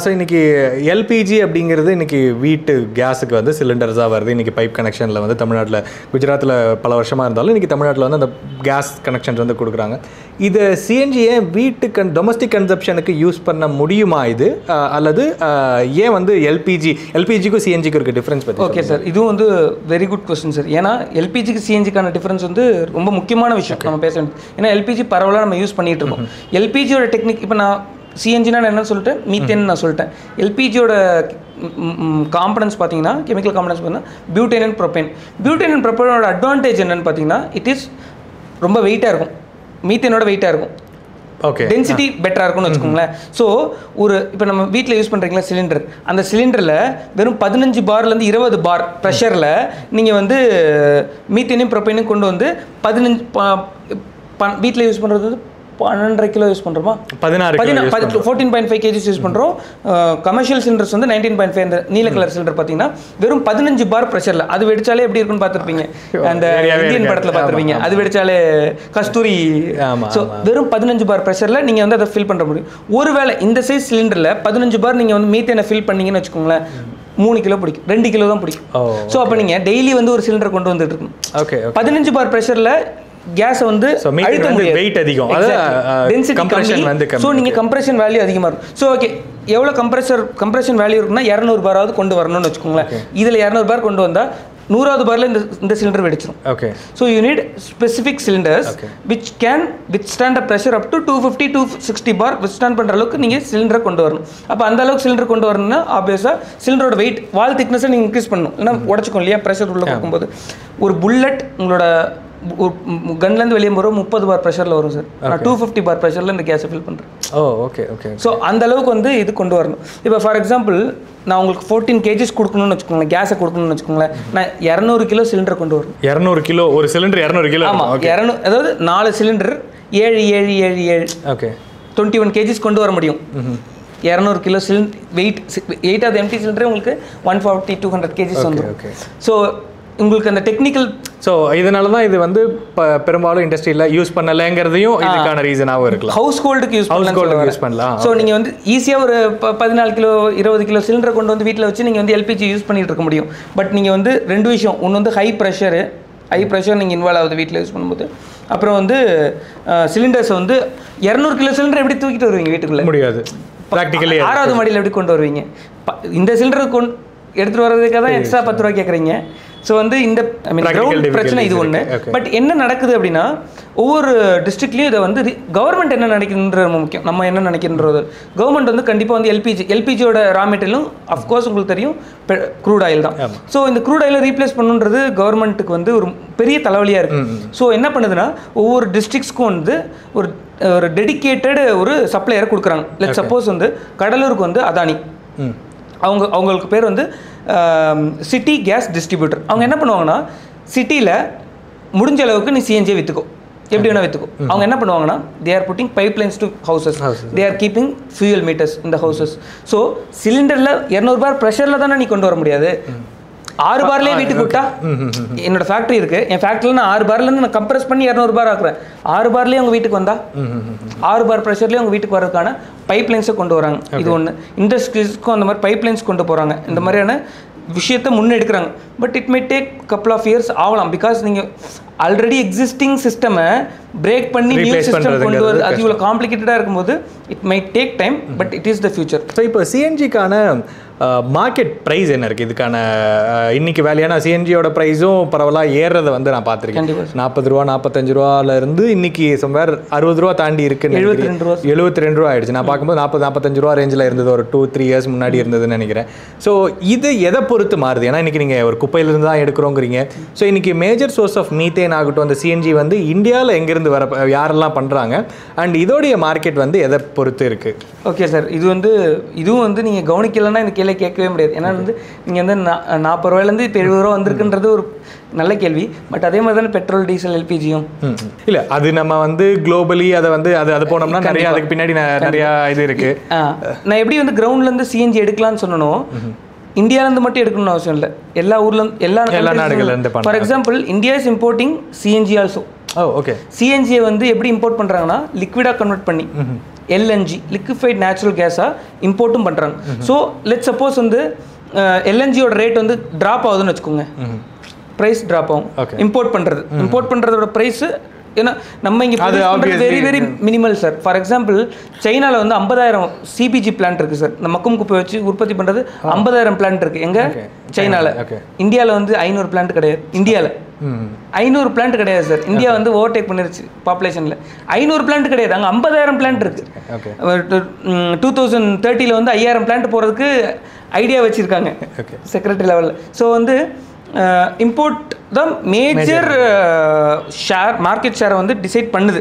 ஸோ இன்றைக்கி எல்பிஜி அப்படிங்கிறது இன்றைக்கி வீட்டு கேஸுக்கு வந்து சிலிண்டர்ஸாக வருது. இன்றைக்கி பைப் கனெக்ஷனில் வந்து தமிழ்நாட்டில், குஜராத்தில் பல வருஷமாக இருந்தாலும் இன்றைக்கி தமிழ்நாட்டில் வந்து அந்த கேஸ் கனெக்ஷன்ஸ் வந்து கொடுக்குறாங்க. இது சிஎன்ஜியை வீட்டு டொமஸ்டிக் கன்சப்ஷனுக்கு யூஸ் பண்ண முடியுமா இது, அல்லது ஏன் வந்து எல்பிஜிக்கும் சிஎன்ஜிக்கும் இருக்க டிஃப்ரென்ஸ் பற்றி? ஓகே சார், இதுவும் வந்து வெரி குட் கொஸ்டின் சார். ஏன்னா எல்பிஜிக்கு சிஎன்ஜிக்கான டிஃப்ரென்ஸ் வந்து ரொம்ப முக்கியமான விஷயம் நம்ம பேச வேண்டியது. ஏன்னா எல்பிஜி பரவலாக நம்ம யூஸ் பண்ணிகிட்டு இருக்கோம். எல்பிஜியோட டெக்னிக், இப்போ நான் சிஎன்ஜினா என்ன சொல்லிட்டேன், மீத்தேன் நான் சொல்லிட்டேன். எல்பிஜியோட காம்பனன்ஸ் பார்த்தீங்கன்னா, கெமிக்கல் காம்பனன்ஸ் பார்த்தீங்கன்னா butane and propane. Butane and ப்ரோபேனோட அட்வான்டேஜ் என்னன்னு பார்த்தீங்கன்னா, இட் இஸ் ரொம்ப வெயிட்டாக இருக்கும், மீத்தேனோட வெயிட்டாக இருக்கும். ஓகே. டென்சிட்டி பெட்டராக இருக்கும்னு வச்சுக்கோங்களேன். ஸோ இப்போ நம்ம வீட்டில் யூஸ் பண்ணுறீங்களா சிலிண்டர், அந்த சிலிண்டரில் வெறும் 15 பார்லேருந்து 20 பார் ப்ரெஷரில் நீங்கள் வந்து மீத்தேனையும் ப்ரோபேனையும் கொண்டு வந்து 15 வீட்டில் யூஸ் பண்ணுறது வந்து 12.5 கிலோ யூஸ் பண்ணுறோமா, 14.5 கேஜிஸ் யூஸ் பண்ணுறோம். கமர்ஷியல் சிலிண்டர்ஸ் வந்து 19.5. இந்த நீல கலர் சிலிண்டர் பார்த்தீங்கன்னா வெறும் 15 பார் ப்ரெஷரில். அது வெடிச்சாலே எப்படி இருக்குன்னு பார்த்துருப்பீங்க, அந்த இந்தியன் படத்தில் பார்த்துருப்பீங்க. அது வெடிச்சாலே கஸ்தூரி. ஸோ வெறும் 15 பார் ப்ரெஷரில் நீங்கள் வந்து அதை ஃபில் பண்ண முடியும். ஒருவேளை இந்த சைஸ் சிலிண்டரில் 15 பார் நீங்கள் வந்து மீத்தேனை ஃபில் பண்ணீங்கன்னு வச்சுக்கோங்களேன், 3 கிலோ பிடிக்கும், 2 கிலோ தான் பிடிக்கும். ஸோ அப்போ நீங்கள் டெய்லி வந்து ஒரு சிலிண்டர் கொண்டு வந்துட்டு இருக்கணும். ஓகே. 15 பார் ப்ரெஷரில் கேஸை வந்து அழுத்த முடியாது, வெயிட் அதிகம், டென்சிட்டி கம்மி. ஸோ நீங்கள் கம்ப்ரெஷன் வேல்யூ அதிகமாக இருக்கும். ஸோ ஓகே, எவ்வளோ கம்ப்ரெஷன் வேல்யூ இருக்குன்னா 200 பாராவது கொண்டு வரணும்னு வச்சுக்கோங்களேன். இதில் 200 பார் கொண்டு வந்தால் 100வது பார்ல இந்த சிலிண்டர் வெடிச்சிடும். Okay. So you need specific cylinders which can withstand a pressure up to 250 to 260 bar withstand பண்ணுற அளவுக்கு நீங்கள் சிலிண்டரை கொண்டு வரணும். அப்போ அந்த அளவுக்கு சிலிண்டர் கொண்டு வரணும்னா ஆப்வியஸாக சிலிண்டரோட வெயிட், வால் திக்னஸை நீங்கள் இன்க்ரீஸ் பண்ணணும், இல்லைன்னா உடச்சிக்கும் இல்லையா ப்ரெஷர் உள்ளே கொடுக்கும்போது. ஒரு புல்லட் உங்களோட ஒரு கன்லேருந்து வெளியே போகிறோம் 30 பார் ப்ரெஷரில் வரும் சார். நான் 250 பார் ப்ரெஷரில் இந்த கேஸை ஃபில் பண்ணுறேன். ஓகே. ஸோ அந்த அளவுக்கு வந்து இது கொண்டு வரணும். இப்போ ஃபார் எக்ஸாம்பிள் நான் உங்களுக்கு 14 கேஜிஸ் கொடுக்கணும்னு வச்சுக்கோங்களேன், கேஸை கொடுக்கணும்னு வச்சுக்கோங்களேன், நான் 200 கிலோ சிலிண்டர் கொண்டு வரணும். 200 கிலோ ஒரு சிலிண்டர் 200 கிலோ. ஆமாம், 200, அதாவது 4 சிலிண்டர் 7 ஓகே 21 கேஜிஸ் கொண்டு வர முடியும். 200 kilo cylinder weight of empty சிலிண்டரே உங்களுக்கு 140-200 கேஜிஸ் வந்துடும். ஸோ உங்களுக்கு அந்த டெக்னிக்கல், ஸோ இதனால தான் இது வந்து பெரும்பாலும் இண்டஸ்ட்ரியில் யூஸ் பண்ணலைங்கிறதையும் இதுக்கான ரீசனாகவும் இருக்கலாம். ஹவுஸ் ஹோல்டுக்கு யூஸ் பண்ணலாம். ஸோ நீங்கள் வந்து ஈஸியாக ஒரு 14 கிலோ 20 கிலோ சிலிண்டரை கொண்டு வந்து வீட்டில் வச்சு நீங்கள் வந்து எல்பிஜி யூஸ் பண்ணிட்டு இருக்க முடியும். பட் நீங்கள் வந்து 2 விஷயம், ஒன்று வந்து ஹை ப்ரெஷர் நீங்கள் இன்வால்வ் ஆகுது வீட்டில் யூஸ் பண்ணும்போது. அப்புறம் வந்து சிலிண்டர்ஸ் வந்து 200 கிலோ சிலிண்டர் எப்படி தூக்கிட்டு வருவீங்க வீட்டுக்குள்ளே? முடியாது. ப்ராக்டிக்கலி 6வது மாடியில் எப்படி கொண்டு வருவீங்க? இந்த சிலிண்டரை எடுத்துகிட்டு வர்றதுக்காக தான் எக்ஸ்ட்ரா 10 ரூபா கேட்குறீங்க. ஸோ வந்து இந்த கிரவுண்ட் பிரச்சனை இது ஒன்று. பட் என்ன நடக்குது அப்படின்னா, ஒவ்வொரு டிஸ்ட்ரிக்ட்லையும் இதை வந்து கவர்மெண்ட் என்ன நினைக்கின்றது முக்கியம், நம்ம என்ன நினைக்கின்றது. கவர்மெண்ட் வந்து கண்டிப்பாக வந்து எல்பிஜியோட ரா மெட்டீரியலும் அஃப்கோர்ஸ் உங்களுக்கு தெரியும் க்ரூட் ஆயில் தான். ஸோ இந்த க்ரூட் ஆயிலை ரீப்ளேஸ் பண்ணுன்றது கவர்மெண்ட்டுக்கு வந்து ஒரு பெரிய தலைவலியாக இருக்குது. ஸோ என்ன பண்ணுதுன்னா, ஒவ்வொரு டிஸ்ட்ரிக்ஸ்க்கும் வந்து ஒரு ஒரு டெடிக்கேட்டட் ஒரு சப்ளையரை கொடுக்குறாங்க. லெட் சப்போஸ் வந்து கடலூருக்கு வந்து அதானி, அவங்களுக்கு பேர் வந்து சிட்டி கேஸ் டிஸ்ட்ரிபியூட்டர். அவங்க என்ன பண்ணுவாங்கன்னா சிட்டியில் முடிஞ்ச அளவுக்கு நீ சிஎன்ஜியை விற்றுக்கோ, எப்படி வேணால் விற்றுக்கோ. அவங்க என்ன பண்ணுவாங்கன்னா they are putting pipelines to houses, they are keeping fuel meters இந்த ஹவுசஸ். ஸோ சிலிண்டரில் 200 பார் ப்ரெஷரில் தானே நீ கொண்டு வர முடியாது. 6 பார்லேயே வீட்டுக்கு விட்டா, என்னோட ஃபேக்ட்ரி இருக்கு, என் ஃபேக்ட்ரியில் நான் 6 பார்லேருந்து நான் கம்ப்ரஸ் பண்ணி 200 பார் ஆக்குறேன். 6 பார்லேயே உங்கள் வீட்டுக்கு வந்தா 6 பார் ப்ரெஷர்லேயே உங்கள் வீட்டுக்கு வரதுக்கான பைப் லைன்ஸை கொண்டு வராங்க. இது ஒன்று. இண்டஸ்ட்ரீஸ்க்கும் அந்த மாதிரி பைப் லைன்ஸ் கொண்டு போகிறாங்க. இந்த மாதிரியான விஷயத்தை முன்னெடுக்கிறாங்க. But it may take couple of years ஆகலாம். பிகாஸ் நீங்கள் ஆல்ரெடி எக்ஸிஸ்டிங் சிஸ்டமை பிரேக் பண்ணி நியூ சிஸ்டம் கொண்டு வருது, அது இவ்வளோ காம்ப்ளிகேட்டடாக இருக்கும்போது it may take time, but it is the future. So இப்போ சிஎன்ஜிக்கான மார்க்கெட் ப்ரைஸ் என்ன இருக்குது இதுக்கான இன்னைக்கு வேலையான சிஎன்ஜியோட ப்ரைஸும் பரவலாக ஏறுறதை வந்து நான் பார்த்துருக்கேன். 40 ரூபா 45 ரூபாலேருந்து இன்னைக்கு சம்வேர் 60 ரூபா தாண்டி இருக்குன்னு 72 ரூபா ஆயிடுச்சு. நான் பார்க்கும்போது 40-45 ரூபா ரேஞ்சில் இருந்தது ஒரு 2-3 இயர்ஸ் முன்னாடி இருந்ததுன்னு நினைக்கிறேன். ஸோ இது எதை பொறுத்து மாறுது? ஏன்னா இன்னைக்கு நீங்கள் ஒரு குப்பையிலிருந்து தான் எடுக்கிறோங்கிறீங்க. ஸோ இன்னைக்கு மேஜர் சோர்ஸ் ஆஃப் மீத்தேன் ஆகட்டும், அந்த சிஎன்ஜி வந்து இந்தியாவில் எங்கேருந்து வர யாரெல்லாம் பண்ணுறாங்க, அண்ட் இதோடைய மார்க்கெட் வந்து எதை பொறுத்து இருக்குது? ஓகே சார், இதுவும் வந்து நீங்கள் கவனிக்கலைன்னா இந்த கேள்வி கேட்கவே முடியாது. ஏன்னா வந்து நீங்கள் வந்து 40 ரூபாயிலேருந்து இப்போ 70 ரூபா வந்திருக்குன்றது ஒரு நல்ல கேள்வி. பட் அதே மாதிரி தானே பெட்ரோல், டீசல், எல்பிஜியும் இல்லை, அது நம்ம வந்து குளோபலி அதை வந்து அது போனோம்னா நிறைய அதுக்கு பின்னாடி நிறையா இது இருக்குது. நான் எப்படி வந்து கிரவுண்ட்லேருந்து சிஎன்ஜி எடுக்கலாம்னு சொன்னோம், இந்தியாவிலேருந்து மட்டும் எடுக்கணும்னு அவசியம் இல்லை, எல்லா ஊர்லேருந்து எல்லா நாடுகள்லேருந்து. For example India is importing CNG also. Okay. சிஎன்ஜியை வந்து எப்படி இம்போர்ட் பண்ணுறாங்கன்னா லிக்விடாக கன்வெர்ட் பண்ணி எல்என்ஜி, லிக்விஃபைட் நேச்சுரல் கேஸாக இம்போர்ட்டும் பண்ணுறாங்க. ஸோ லெட் சப்போஸ் வந்து எல்என்ஜியோட ரேட் வந்து ட்ராப் ஆகுதுன்னு வச்சுக்கோங்க, ப்ரைஸ் ட்ராப் ஆகும். இம்போர்ட் பண்ணுறதோட ப்ரைஸு, ஏன்னா நம்ம இங்கே very very minimal sir. For example சைனாவில் வந்து 50,000 சிபிஜி பிளான்ட் இருக்குது சார். இந்த மக்கும் குப்பை வச்சு உற்பத்தி பண்ணுறது 50,000 பிளான்ட் இருக்குது எங்கே? சைனாவில். இந்தியாவில் வந்து 500 பிளான்ட் கிடையாது. இந்தியாவில் 500 பிளான்ட் கிடையாது சார். இந்தியா வந்து ஓவர்டேக் பண்ணிருச்சு பாப்புலேஷனில். 500 பிளான்ட் கிடையாது, அங்கே 50,000 பிளான்ட் இருக்குது. 2030 வந்து 5,000 பிளான்ட் போகிறதுக்கு ஐடியா வச்சுருக்காங்க செக்ரட்டரி லெவலில். ஸோ வந்து இம்போர்ட் தான் மேஜர் ஷேர், மார்க்கெட் ஷேரை வந்து டிசைட் பண்ணுது.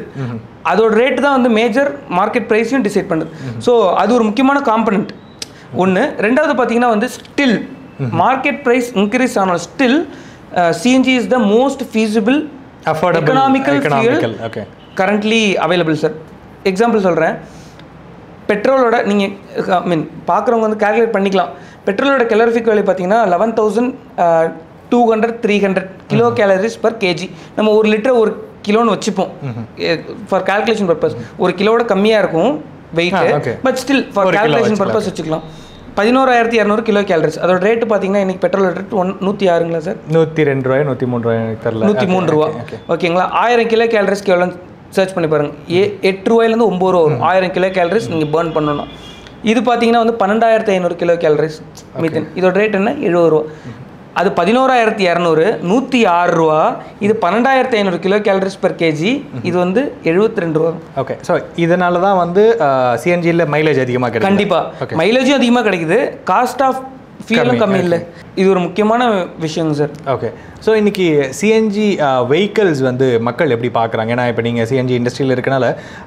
அதோட ரேட்டு தான் வந்து மேஜர் மார்க்கெட் ப்ரைஸையும் டிசைட் பண்ணுது. ஸோ அது ஒரு முக்கியமான காம்பனண்ட் ஒன்று. ரெண்டாவது பார்த்தீங்கன்னா வந்து ஸ்டில் மார்க்கெட் ப்ரைஸ் இன்க்ரீஸ் ஆனால் still CNG is the most feasible, affordable, economical fuel currently available sir. Example சொல்கிறேன், பெட்ரோலோட நீங்கள் பார்க்குறவங்க வந்து கால்குலேட் பண்ணிக்கலாம். பெட்ரோலோட கலோரிஃபிக் வேல்யூ பார்த்தீங்கன்னா 11,200-300 கிலோ கேலரிஸ் பர் கேஜி. நம்ம 1 லிட்டர் 1 கிலோன்னு வச்சுப்போம் ஃபார் கால்குலேஷன் பர்பஸ். 1 கிலோவோட கம்மியாக இருக்கும் weight, but still for calculation purpose வச்சுக்கலாம். 11,200 கிலோ கேலரிஸ். அதோட ரேட்டு பார்த்தீங்கன்னா இன்றைக்கி பெட்ரோல் ரேட் 106ங்களா சார்? 102 ரூபாய் 103 ரூபாய் தெரியல, 103 ரூபா. ஓகேங்களா? 1000 கிலோ கேலரிஸ்க்கு எவ்வளோ சர்ச் பண்ணி பாருங்கள். 8 ரூபாயிலேருந்து 9 ரூபா வரும் 1000 கிலோ கேலரிஸ் நீங்கள் பர்ன் பண்ணணும். இது பார்த்தீங்கன்னா வந்து 12,500 கிலோ கேலரிஸ் மீத்தேன். இதோட ரேட் என்ன? 70 ரூபா. அது 11,200, 106 ரூபா. இது 12,500 கிலோ கேலரிஸ் பர் கேஜி. இது வந்து 72 ரூபா. ஓகே. ஸோ இதனால தான் வந்து சிஎன்ஜியில் மைலேஜ் அதிகமாக கிடைக்கும். கண்டிப்பாக மைலேஜும் அதிகமாக கிடைக்குது, காஸ்ட் ஆஃப் ஃபியூலும் கம்மி இல்லை. இது ஒரு முக்கியமான விஷயங்க சார். ஓகே. ஸோ இன்றைக்கி சிஎன்ஜி வெஹிக்கிள்ஸ் வந்து மக்கள் எப்படி பார்க்குறாங்க? ஏன்னா இப்போ நீங்கள் சிஎன்ஜி இண்டஸ்ட்ரியில் இருக்கனால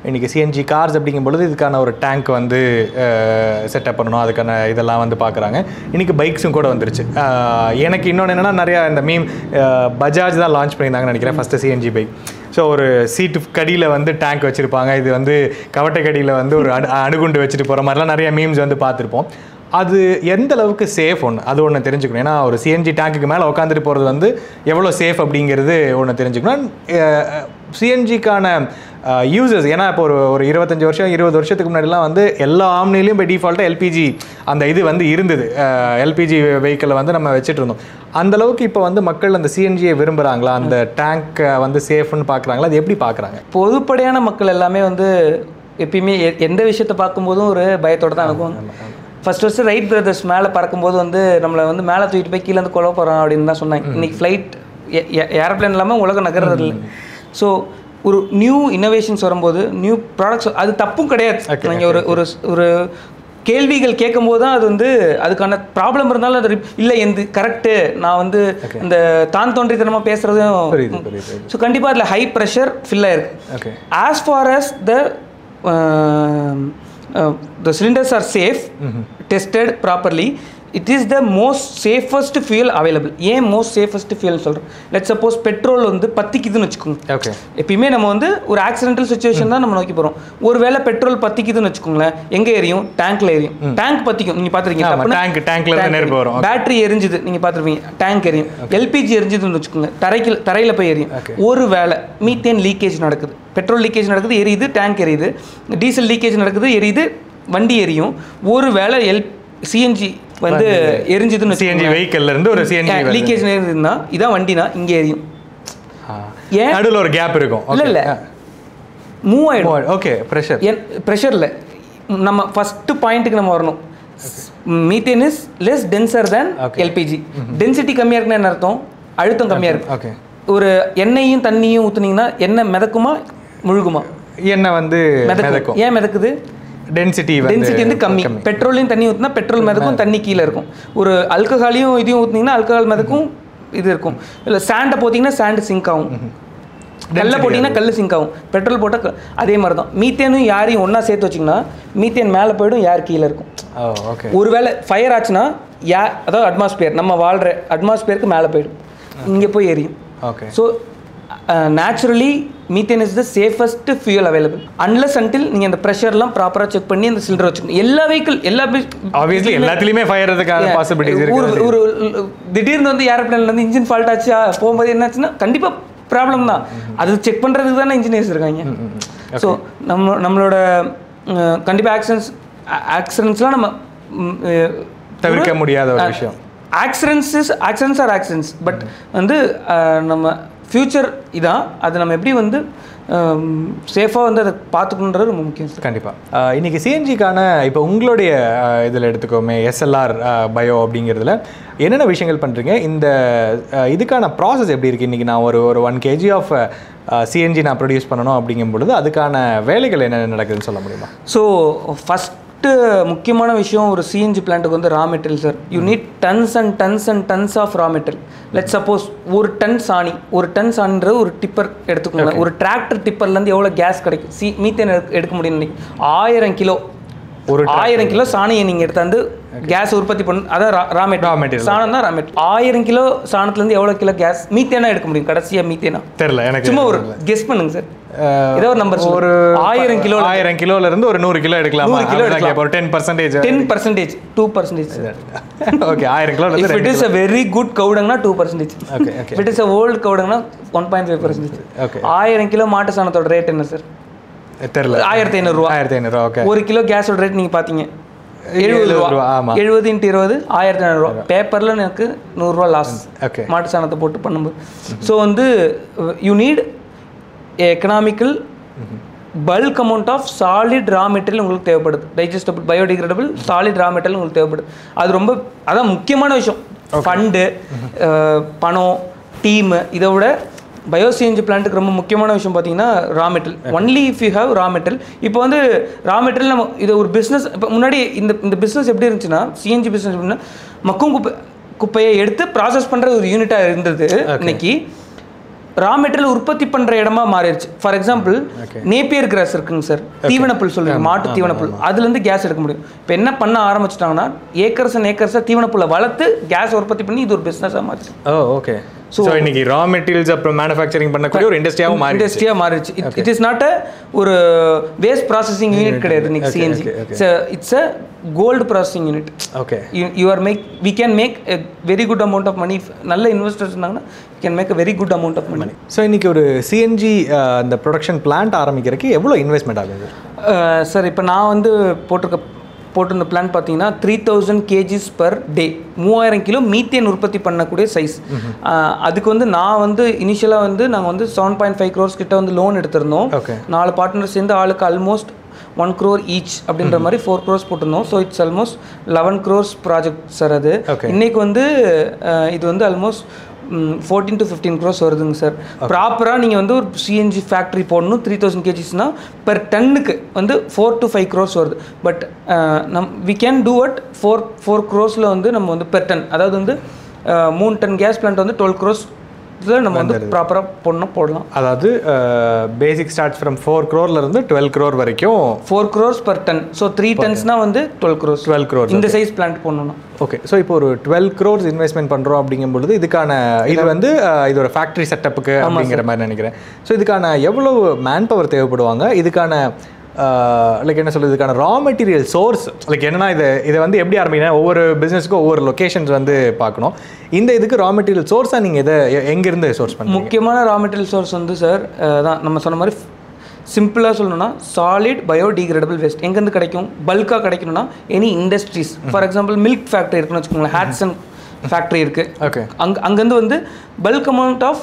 இன்றைக்கி சிஎன்ஜி கார்ஸ் அப்படிங்கும் பொழுது இதுக்கான ஒரு டேங்க் வந்து செட்டப் பண்ணணும், அதுக்கான இதெல்லாம் வந்து பார்க்குறாங்க. இன்றைக்கி பைக்ஸும் கூட வந்துருச்சு. எனக்கு இன்னொன்று என்னென்னா, நிறையா இந்த பஜாஜ் தான் லான்ச் பண்ணியிருந்தாங்கன்னு நினைக்கிறேன் ஃபஸ்ட்டு சிஎன்ஜி பைக். ஸோ ஒரு சீட்டு கடியில் வந்து டேங்க் வச்சுருப்பாங்க, இது வந்து கவட்டை கடியில் வந்து ஒரு அணுகுண்டு வச்சுட்டு போகிற மாதிரிலாம் நிறைய மீம்ஸ் வந்து பார்த்துருப்போம். அது எந்த அளவுக்கு சேஃப் அது ஒன்று தெரிஞ்சுக்கணும். ஏன்னா ஒரு சிஎன்ஜி டேங்க்குக்கு மேலே உட்காந்துட்டு போகிறது வந்து எவ்வளோ சேஃப் அப்படிங்கிறது ஒன்று தெரிஞ்சுக்கணும். சிஎன்ஜிக்கான யூசர்ஸ், ஏன்னா இப்போ ஒரு 25 வருஷம் 20 வருஷத்துக்கு முன்னாடிலாம் வந்து எல்லா ஆம்னிலையும் பை டிஃபால்ட்டாக எல்பிஜி அந்த இது வந்து இருந்தது. எல்பிஜி வெஹிக்கிளை வந்து நம்ம வச்சுட்டு இருந்தோம். அந்தளவுக்கு இப்போ வந்து மக்கள் அந்த சிஎன்ஜியை விரும்புகிறாங்களா? அந்த டேங்க்கை வந்து சேஃப்னு பார்க்குறாங்களா? அது எப்படி பார்க்குறாங்க? பொதுப்படையான மக்கள் எல்லாமே வந்து எப்பயுமே எந்த விஷயத்தை பார்க்கும்போதும் ஒரு பயத்தோடு தான் அனுப்புவாங்க. ஃபஸ்ட்டு ரைட் பிரதர்ஸ் மேலே பறக்கும்போது வந்து நம்மளை வந்து மேலே தூக்கிட்டு போய் கீழே வந்து கொலை போகிறோம் அப்படின்னு தான் சொன்னாங்க. இன்றைக்கி ஃப்ளைட் ஏரோப்ளேன் இல்லாமல் உலகம் நகர்றது இல்லை. ஸோ ஒரு நியூ இன்னோவேஷன்ஸ் வரும்போது, நியூ ப்ராடக்ட்ஸ், அது தப்பும் கிடையாது. நீங்கள் ஒரு கேள்விகள் கேட்கும்போது தான் அது வந்து அதுக்கான ப்ராப்ளம் இருந்தாலும் அது இல்லை எந்த கரெக்டு நான் வந்து இந்த தான் தோன்றித்தனமாக பேசுகிறதும். ஸோ கண்டிப்பாக அதில் ஹை ப்ரெஷர் ஃபில் ஆயிருக்கு. As for us the cylinders are safe, tested properly, it is the most safest fuel available. ஏன் most safest fuel சொல்கிறோம்? லெட்ஸ் சப்போஸ் பெட்ரோல் வந்து பத்திக்குதுன்னு வச்சுக்கோங்க. ஓகே, எப்பயுமே நம்ம வந்து ஒரு ஆக்சிடென்டல் சுச்சுவேஷன் தான் நம்ம நோக்கி போகிறோம். ஒரு வேளை பெட்ரோல் பத்திக்குதுன்னு வச்சுக்கோங்களேன், எங்கே எரியும்? டேங்க்ல எரியும். டேங்க் பற்றிக்கும், நீங்கள் பார்த்துருக்கீங்க. பேட்டரி எரிஞ்சுது, நீங்கள் பார்த்துருப்பீங்க, டேங்க் எரியும். எல்பிஜி எரிஞ்சுதுன்னு வச்சுக்கோங்க, தரையில் போய் எரியும். ஒரு வேளை மீத்தேன் லீக்கேஜ் நடக்குது, பெட்ரோல் லீக்கேஜ் நடக்குது, எரியுது, டேங்க் எரியுது. டீசல் லீக்கேஜ் நடக்குது, எரியுது, வண்டி எரியும். ஒரு வேளை சிஎன்ஜி வந்து எரிஞ்சதுன்னு சிஎன்ஜி வெஹிக்கிள்ல இருந்து ஒரு சிஎன்ஜி லீக்கேஜ் இருந்தா இதான் வண்டினா இங்கே எரியும். ஏன் நடுவுல ஒரு கேப் இருக்கும்? இல்ல மூவ் ஆயிடும். ஓகே, ப்ரெஷர்ல நம்ம ஃபர்ஸ்ட் பாயிண்ட்டுக்கு நம்ம வரணும். Methane is less tensor than LPG. Density கம்மியா இருக்குன்னா என்ன அர்த்தம்? அழுத்தம் கம்மியா இருக்கு. ஓகே, ஒரு எண்ணெயும் தண்ணியும் ஊத்துனீங்கன்னா எண்ணெய் மிதக்குமா முழுகுமா? எண்ணெய் வந்து மிதக்கும். ஏன் மிதக்குது? டென்சிட்டி வந்து கம்மி. பெட்ரோலையும் தண்ணி ஊற்றினா பெட்ரோல் மிதக்கும், தண்ணி கீழே இருக்கும். ஒரு அல்கஹாலையும் இதையும் ஊற்றினீங்கன்னா அல்கஹால் மிதக்கும், இது இருக்கும். இல்லை சாண்டை போட்டிங்கன்னா சாண்டு சிங்க் ஆகும், கல்லை போட்டிங்கன்னா கல் சிங்க் ஆகும். பெட்ரோல் போட்டால் அதே மாதிரி தான். மீத்தேனும் யாரையும் ஒன்றா சேர்த்து வச்சிங்கன்னா மீத்தேன் மேலே போய்டும், யார் கீழே இருக்கும். ஒருவேளை ஃபயர் ஆச்சுன்னா அதாவது அட்மாஸ்பியர், நம்ம வாழ்கிற அட்மாஸ்பியருக்கு மேலே போய்டும், இங்கே போய் எரியும். So naturally methane is the safest fuel available unless until நீங்கள் அந்த ப்ரெஷர்லாம் ப்ராப்பராக செக் பண்ணி அந்த சிலிண்டர் வச்சுக்கணும். எல்லா வெஹிக்கிள் ஆப்வியஸ்லி எல்லாத்துலேயுமே ஃபயர் அதுக்கான பாசிபிலிட்டிஸ் இருக்கு. ஒரு திடீர்னு வந்து ஏரோப்ளேன்ல வந்து இன்ஜின் ஃபால்ட் ஆச்சா போகும்போது என்னாச்சுன்னா கண்டிப்பாக ப்ராப்ளம் தான். அது செக் பண்ணுறதுக்கு தானே இன்ஜினியர்ஸ் இருக்காங்க. ஸோ நம்மளோட கண்டிப்பாக ஆக்சிடென்ட்ஸ்லாம் நம்ம தவிர்க்க முடியாத ஒரு விஷயம். ஆக்சிடென்ட்ஸ் ஆர் ஆக்சிடென்ட்ஸ், பட் வந்து நம்ம ஃப்யூச்சர் இதான், அது நம்ம எப்படி வந்து சேஃபாக வந்து அதை பார்த்துக்கணுன்றது ரொம்ப முக்கியம். கண்டிப்பாக இன்றைக்கி சிஎன்ஜிக்கான இப்போ உங்களுடைய இதில் எடுத்துக்கோமே எஸ்எல்ஆர் பயோ அப்படிங்கிறதுல என்னென்ன விஷயங்கள் பண்ணுறீங்க? இந்த இதுக்கான ப்ராசஸ் எப்படி இருக்குது? இன்றைக்கி நான் ஒரு 1 kg ஆஃப் சிஎன்ஜி நான் ப்ரொடியூஸ் பண்ணணும் அப்படிங்கும் பொழுது அதுக்கான வேலைகள் என்னென்ன நடக்குதுன்னு சொல்ல முடியுமா? ஸோ ஃபஸ்ட்டு முக்கியமான விஷயம், ஒரு சிஎன்ஜி பிளான்ட்டுக்கு வந்து raw material sir. You need tons and tons and tons of raw material. Let suppose ஒரு டன் சாணின்றது ஒரு டிப்பர் எடுத்துக்கோங்க. ஒரு டிராக்டர் டிப்பர்லேருந்து எவ்வளோ கேஸ் கிடைக்கும் மீத்தேன் எடுக்க முடியும்? 1000 கிலோ, ஒரு 1000 கிலோ சாணியை நீங்கள் எடுத்தாந்து கேஸ் உற்பத்தி பண்ண, அதான் ரா மெட்டீரியல். சாணம் தான் ரா மெட்டீரியல். 1000 கிலோ சாணத்துலேருந்து எவ்வளோ கிலோ கேஸ் மீத்தேனா எடுக்க முடியும் கடைசியாக? மீத்தேனா தெரியல எனக்கு, சும்மா ஒரு கெஸ் பண்ணுங்க சார். ஏதோ ஒரு நம்பர், ஒரு 1000 கிலோல இருந்து ஒரு 100 கிலோ எடுக்கலாம். 100 கிலோ எடுக்கலாம். ஒரு 10%, 2%. Okay, 1000 kilo. If it is a very good கவுடங்கனா 2%. Okay. If it is a old கவுடங்கனா 1.5%. Okay. 1000 kilo மாட்டு சாணத்தோட ரேட் என்ன சார்? தெரியல. 1500 ரூபாய். 1500. ஓகே. 1 கிலோ கேஸோட ரேட் நீங்க பாத்தீங்க 70 ரூபாய். ஆமா. 70 × 20 1500 ரூபாய். பேப்பர்ல எனக்கு 100 ரூபாய் லாஸ். ஓகே. மாட்டு சாணத்தை போட்டு பண்ணும்போது. ஸோ வந்து you need economical bulk amount of solid raw material உங்களுக்கு தேவைப்படுது. Digestible, biodegradable solid raw material உங்களுக்கு தேவைப்படுது. அது ரொம்ப அதான் முக்கியமான விஷயம். ஃபண்டு, பணம், டீமு, இதை விட பயோசிஎன்ஜி பிளான்ட்டுக்கு ரொம்ப முக்கியமான விஷயம் பார்த்தீங்கன்னா raw material. Only if you have raw material. இப்போ வந்து ரா மெட்டீரியல் நம்ம இது ஒரு பிஸ்னஸ். இப்போ முன்னாடி இந்த பிஸ்னஸ் எப்படி இருந்துச்சுன்னா, சிஎன்ஜி பிஸ்னஸ் எப்படின்னா மக்கும் குப்பையை எடுத்து ப்ராசஸ் பண்ணுற ஒரு யூனிட்டாக இருந்தது. இன்னைக்கு ரா மெட்டீரியல் உற்பத்தி பண்ணுற இடமா மாறிடுச்சு. ஃபார் எக்ஸாம்பிள் நேப்பியர் கிராஸ் இருக்குங்க சார், தீவனப்புல் சொல்லுங்கள், மாட்டு தீவனப்புல், அதுலேருந்து கேஸ் எடுக்க முடியும். இப்போ என்ன பண்ண ஆரம்பிச்சிட்டாங்கன்னா ஏக்கர்ஸாக தீவனப்புல்லை வளர்த்து கேஸ் உற்பத்தி பண்ணி இது ஒரு பிஸ்னஸாக மாறிச்சு. ஓகே. ஸோ இன்னைக்கு ரா மெட்டீரியல்ஸ் அப்புறம் மேனுஃபேக்சரிங் பண்ணக்கூடிய ஒரு இண்டஸ்ட்ரியாக மாறிடுச்சு. இட் இஸ் நாட் ஒரு வேஸ்ட் ப்ராசஸிங் யூனிட் கிடையாது இன்னைக்கு CNG. It's a gold processing unit. Okay. We can make a very good amount of money. நல்ல இன்வெஸ்டர்ஸ் இருந்தாங்கன்னா we can make a very good amount of money. So இன்னைக்கு ஒரு CNG அந்த production plant ஆரம்பிக்கிறதுக்கு எவ்வளோ investment ஆகுது sir? இப்போ நான் வந்து போட்டிருந்த பிளான் பார்த்தீங்கன்னா 3000 kgs per day, 3000 kilo methane உற்பத்தி பண்ணக்கூடிய சைஸ். அதுக்கு வந்து நான் வந்து இனிஷியலாக வந்து நாங்கள் வந்து 7.5 crores கிட்ட வந்து லோன் எடுத்திருந்தோம். 4 பார்ட்னர் சேர்ந்து ஆளுக்கு ஆல்மோஸ்ட் 1 crore ஈச் அப்படின்ற மாதிரி 4 crores போட்டிருந்தோம். So it's almost 11 crores project sir. அது இன்னைக்கு வந்து இது வந்து ஆல்மோஸ்ட் 14 to 15 crores வருதுங்க சார். ப்ராப்பராக நீங்கள் வந்து ஒரு சிஎன்ஜி ஃபேக்ட்ரி போடணும் 3000 kgsனால் பெர் டன்னுக்கு வந்து 4 to 5 crores வருது. But we can do at 4 crores வந்து நம்ம வந்து பெர் டன், அதாவது வந்து 3 டன் கேஸ் பிளான்ட் வந்து 12 crores நம்ம வந்து ப்ராப்பராக போடலாம். அதாவது பேசிக் ஸ்டார்ட்ஸ் ஃப்ரம் 4 crore-லேருந்து 12 crore வரைக்கும் 4 crores per ton. ஸோ 3 tonsனால் வந்து 12 crores. 12 crores இந்த சைஸ் பிளான்ட் போடணும்னா. ஓகே. ஸோ இப்போ ஒரு 12 crores இன்வெஸ்ட்மெண்ட் பண்ணுறோம் அப்படிங்கும்பொழுது இதுக்கான இது வந்து இதோட ஃபேக்ட்ரி செட்டப்புக்கு அப்படிங்கிற மாதிரி நினைக்கிறேன். ஸோ இதுக்கான எவ்வளவு மேன் பவர் தேவைப்படுவாங்க, இதுக்கான லைக் என்ன சொல்கிறது, இதுக்கான ரா மெட்டீரியல் சோர்ஸ் லைக் என்னன்னா இதை வந்து எப்படி ஆரம்பிக்கணும், ஒவ்வொரு பிஸ்னஸ்க்கும் ஒவ்வொரு லொக்கேஷன்ஸ் வந்து பார்க்கணும். இந்த இதுக்கு ரா மெட்டீரியல் சோர்ஸாக நீங்கள் இதை எங்கேருந்து சோர்ஸ் பண்ணுங்க? முக்கியமான ரா மெட்டீரியல் சோர்ஸ் வந்து சார் தான் நம்ம சொன்ன மாதிரி சிம்பிளாக சொல்லணும்னா சாலிட் பயோடிகிரேடபிள் வேஸ்ட் எங்கேருந்து கிடைக்கும், பல்காக கிடைக்கணும்னா any industries. For example milk factory இருக்குன்னு வச்சுக்கோங்களேன், ஹேட்சன் ஃபேக்ட்ரி இருக்குது. ஓகே. அங்கேருந்து வந்து பல்க் அமௌண்ட் ஆஃப்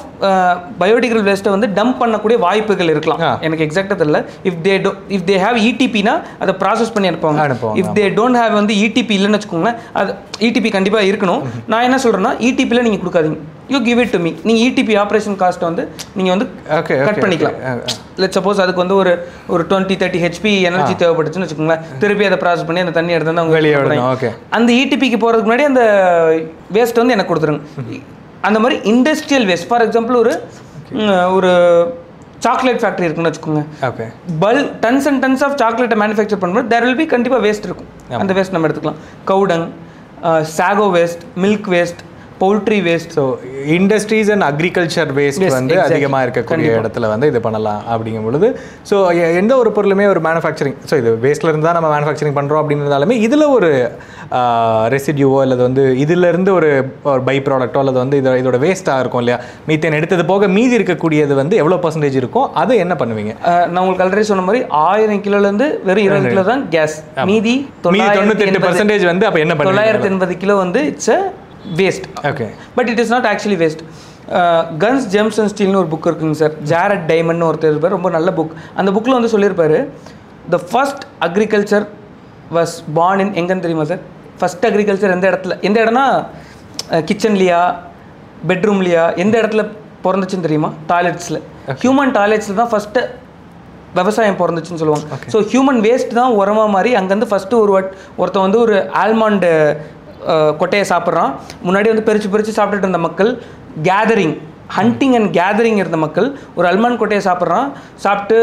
பயோடிகிரேடபிள் வேஸ்ட்டை வந்து டம்ப் பண்ணக்கூடிய வாய்ப்புகள் இருக்கலாம். எனக்கு எக்ஸாக்டாக தெரியல. இஃப் தே ஹேவ் இடிபினா அதை ப்ராசஸ் பண்ணி அனுப்புவாங்க. இஃப் தே டோன்ட் ஹேவ் வந்து இடிபி இல்லைன்னு வச்சுக்கோங்களேன், அது இடிபி கண்டிப்பாக இருக்கணும். நான் என்ன சொல்கிறேன்னா இடிபியில் நீங்கள் கொடுக்காதீங்க, you give it to me. நீங்கள் இடிபி ஆப்ரேஷன் காஸ்ட்டை வந்து நீங்கள் வந்து கட் பண்ணிக்கலாம். லெட் சப்போஸ் அதுக்கு வந்து ஒரு 20-30 HP எனர்ஜி தேவைப்பட்டுச்சுன்னு வச்சுக்கோங்களேன், திருப்பி அதை ப்ராசஸ் பண்ணி அந்த தண்ணி எடுத்து வந்து அவங்க வெளியே அந்த இடிபிக்கு போகிறதுக்கு முன்னாடி அந்த வேஸ்ட் வந்து எனக்கு கொடுத்துருங்க. அந்த மாதிரி இண்டஸ்ட்ரியல் வேஸ்ட், ஃபார் எக்ஸாம்பிள் ஒரு சாக்லேட் ஃபேக்ட்ரி இருக்குன்னு வச்சுக்கோங்க, டன்ஸ் அண்ட் டன்ஸ் ஆஃப் சாக்லேட்டை மேனுஃபேக்சர் பண்ணும்போது தேர் வில் பி கண்டிப்பாக வேஸ்ட் இருக்கும். அந்த வேஸ்ட் நம்ம எடுத்துக்கலாம். Cow dung, sago waste, milk waste, poultry waste. So industries and agriculture waste வந்து அதிகமாக இருக்கக்கூடிய இடத்துல வந்து இது பண்ணலாம் அப்படிங்கும் பொழுது, ஸோ எந்த ஒரு பொருளுமே ஒரு மேனுஃபேக்சரிங், ஸோ இது வேஸ்ட்லேருந்து தான் நம்ம மேனுஃபேக்சரிங் பண்ணுறோம் அப்படின்றதாலுமே இதில் ஒரு ரெசிடியூவோ அல்லது வந்து இதிலேருந்து ஒரு பை ப்ராடக்ட்டோ அல்லது வந்து இதோட வேஸ்ட்டாக இருக்கும் இல்லையா, மீத்தேன் எடுத்தது போக மீதி இருக்கக்கூடியது வந்து எவ்வளோ பர்சன்டேஜ் இருக்கும், அதை என்ன பண்ணுவீங்க? நான் உங்களுக்கு ஆல்ரெடி சொன்ன மாதிரி 1000 கிலோலேருந்து வெறும் 20 கிலோ தான் கேஸ், மீதி 98% வந்து அப்போ என்ன பண்ணுவீங்க? 980 கிலோ வந்து it's a waste. Okay, but it is not actually waste. Guns germs and ஸ்டீல்னு ஒரு புக் இருக்குங்க சார், ஜாரட் டைமண்ட்னு ஒருத்தர் இருப்பார், ரொம்ப நல்ல புக். அந்த புக்கில் வந்து சொல்லியிருப்பாரு, the first agriculture was born in எங்கன்னு தெரியுமா சார்? ஃபர்ஸ்ட் அக்ரிகல்ச்சர் எந்த இடம்னா கிச்சன்லையா பெட்ரூம்லையா எந்த இடத்துல பிறந்துச்சுன்னு தெரியுமா? டாய்லெட்ஸில், ஹியூமன் டாய்லெட்ஸில் தான் ஃபஸ்ட்டு விவசாயம் பிறந்துச்சுன்னு சொல்லுவாங்க. ஸோ ஹியூமன் வேஸ்ட் தான் உரமாக மாதிரி அங்கேருந்து ஃபஸ்ட்டு ஒருத்தன் வந்து ஒரு ஆல்மண்ட் கொட்டையை சாப்பிட்றான். முன்னாடி வந்து பிரித்து சாப்பிட்டுட்டு இருந்த மக்கள், கேதரிங் ஹண்டிங் அண்ட் கேதரிங் இருந்த மக்கள் ஒரு அல்மண்ட் கொட்டையை சாப்பிட்டு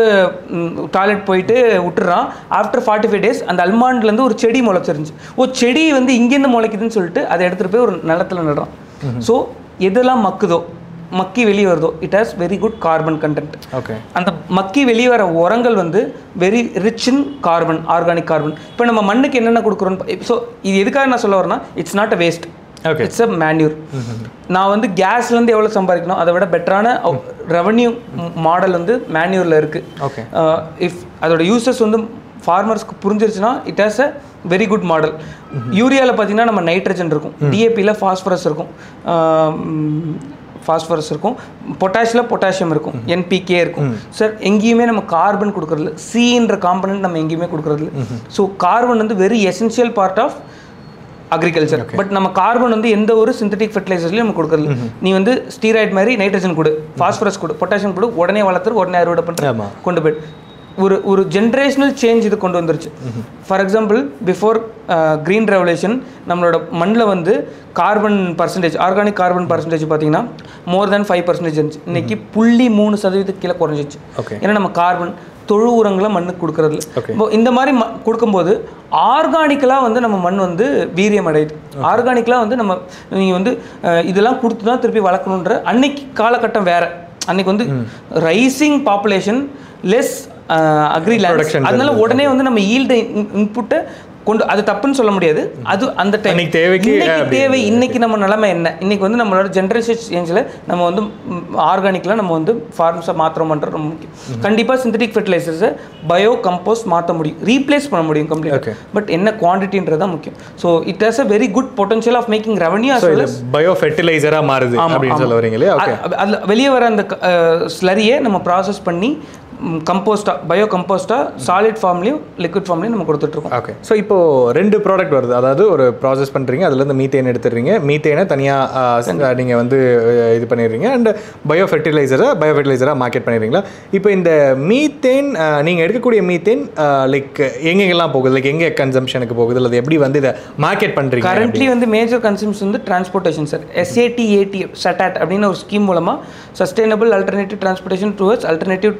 டாய்லெட் போயிட்டு விட்டுறான். ஆஃப்டர் 45 days அந்த அல்மாண்ட்லேருந்து ஒரு செடி முளைச்சிருந்துச்சு. செடி வந்து இங்கேருந்து முளைக்குதுன்னு சொல்லிட்டு அதை எடுத்துகிட்டு போய் ஒரு நிலத்தில் நடுறான். ஸோ எதெல்லாம் மக்கி வெளியே வருதோ it has very good carbon content. Okay, அந்த மக்கி வெளியே வர உரங்கள் வந்து very rich in carbon, organic carbon. இப்போ நம்ம மண்ணுக்கு என்னென்ன கொடுக்குறோம், ஸோ இது எதுக்காக நான் சொல்ல வரேன்னா it's not a waste, it's a manure. நான் வந்து கேஸ்லேருந்து எவ்வளோ சம்பாதிக்கணும் அதை விட பெட்டரான ரெவன்யூ மாடல் வந்து மேன்யூரில் இருக்குது. ஓகே, இஃப் அதோட யூசஸ் வந்து ஃபார்மர்ஸ்க்கு புரிஞ்சிருச்சுன்னா it has a very good model. யூரியாவில் பார்த்தீங்கன்னா நம்ம நைட்ரஜன் இருக்கும், டிஏபியில் ஃபாஸ்பரஸ் இருக்கும், பொட்டாஷியில் பொட்டாசியம் இருக்கும், என்பிகே இருக்கும். சார் எங்கேயுமே நம்ம கார்பன் கொடுக்குறதில்ல, சின்ற காம்பனன்ட் நம்ம எங்கேயுமே கொடுக்குறதில்ல. ஸோ கார்பன் வந்து very essential part of agriculture. But நம்ம கார்பன் வந்து எந்த ஒரு சிந்தட்டிக் ஃபெர்டிலைசர்லையும் நம்ம கொடுக்குறது. நீ வந்து ஸ்டீராய்டு மாதிரி நைட்ரஜன் கொடு, ஃபாஸ்பரஸ் கொடு, பொட்டாசியம் கொடு, உடனே வளர்த்துரு, உடனே அறுவடை பண்ணுற கொண்டு போய் ஒரு ஜென்ரேஷனல் சேஞ்ச் இது கொண்டு வந்துருச்சு. For example before green revolution நம்மளோட மண்ணில் வந்து carbon percentage, organic carbon percentage பார்த்தீங்கன்னா மோர் தேன் 5% இருந்துச்சு. இன்னைக்கு 0.3% கீழே குறைஞ்சிச்சு. ஏன்னா நம்ம கார்பன் தொழு உரங்களை மண்ணுக்கு கொடுக்கறது. இந்த மாதிரி கொடுக்கும்போது ஆர்கானிக்கலாக வந்து நம்ம மண் வந்து வீரியம் அடையுது. ஆர்கானிக்கலாக வந்து நீங்கள் வந்து இதெல்லாம் கொடுத்து தான் திருப்பி வளர்க்கணுன்ற அன்னைக்கு காலகட்டம் வேறு. அன்னைக்கு வந்து rising population, less agri land, அதனால உடனே வந்து நம்ம ஈல்டு இன்புட்டை கொண்டு, அது தப்புன்னு சொல்ல முடியாது. அது அந்த டைம் தேவை. இன்னைக்கு நம்ம நிலைமை என்ன, இன்னைக்கு வந்து நம்மளோட ஜென்ரேஷன் சேஞ்சில் நம்ம வந்து ஆர்கானிக்கில் நம்ம வந்து ஃபார்ம்ஸை மாற்றுறோம்ன்றது ரொம்ப முக்கியம். கண்டிப்பாக சிந்தட்டிக் ஃபெர்டிலைசர்ஸை பயோ கம்போஸ்ட் மாற்ற முடியும், ரீப்ளேஸ் பண்ண முடியும் கம்ப்ளீட்டாக. பட் என்ன குவான்டிட்டின்றது தான் முக்கியம். So it has a very good potential of making revenue as well as bio ஃபெர்டிலைசராக மாறுது அப்படின்னு சொல்ல வரீங்களே. அதில் வெளியே வர அந்த ஸ்லரியை நம்ம ப்ராசஸ் பண்ணி கம்போஸ்டாக பயோ கம்போஸ்டாக சாலிட் ஃபார்ம்லேயும் லிக்விட் ஃபார்ம்லேயும் நம்ம கொடுத்துட்ருக்கோம். ஓகே. ஸோ இப்போது 2 ப்ராடக்ட் வருது. அதாவது ஒரு ப்ராசஸ் பண்ணுறீங்க, அதுலேருந்து மீத்தேன் எடுத்துடுறீங்க, மீத்தேனை தனியாக நீங்கள் வந்து இது பண்ணிடுறீங்க, அண்ட் பயோ ஃபெர்டிலைசராக மார்க்கெட் பண்ணிடுறீங்களா? இப்போ இந்த மீத்தேன் நீங்கள் எடுக்கக்கூடிய மீத்தேன் லைக் எங்கெங்கெல்லாம் போகுது, லைக் எங்கே கன்சம்ஷனுக்கு போகுது, இல்லை எப்படி வந்து இதை மார்க்கெட் பண்ணுறீங்க? கரண்ட்லி வந்து மேஜர் கன்சம்ஷன் வந்து டிரான்ஸ்போர்ட்டேஷன் சார். SAT அப்படின்னு ஒரு ஸ்கீம் மூலமாக sustainable alternative transportation towards alternative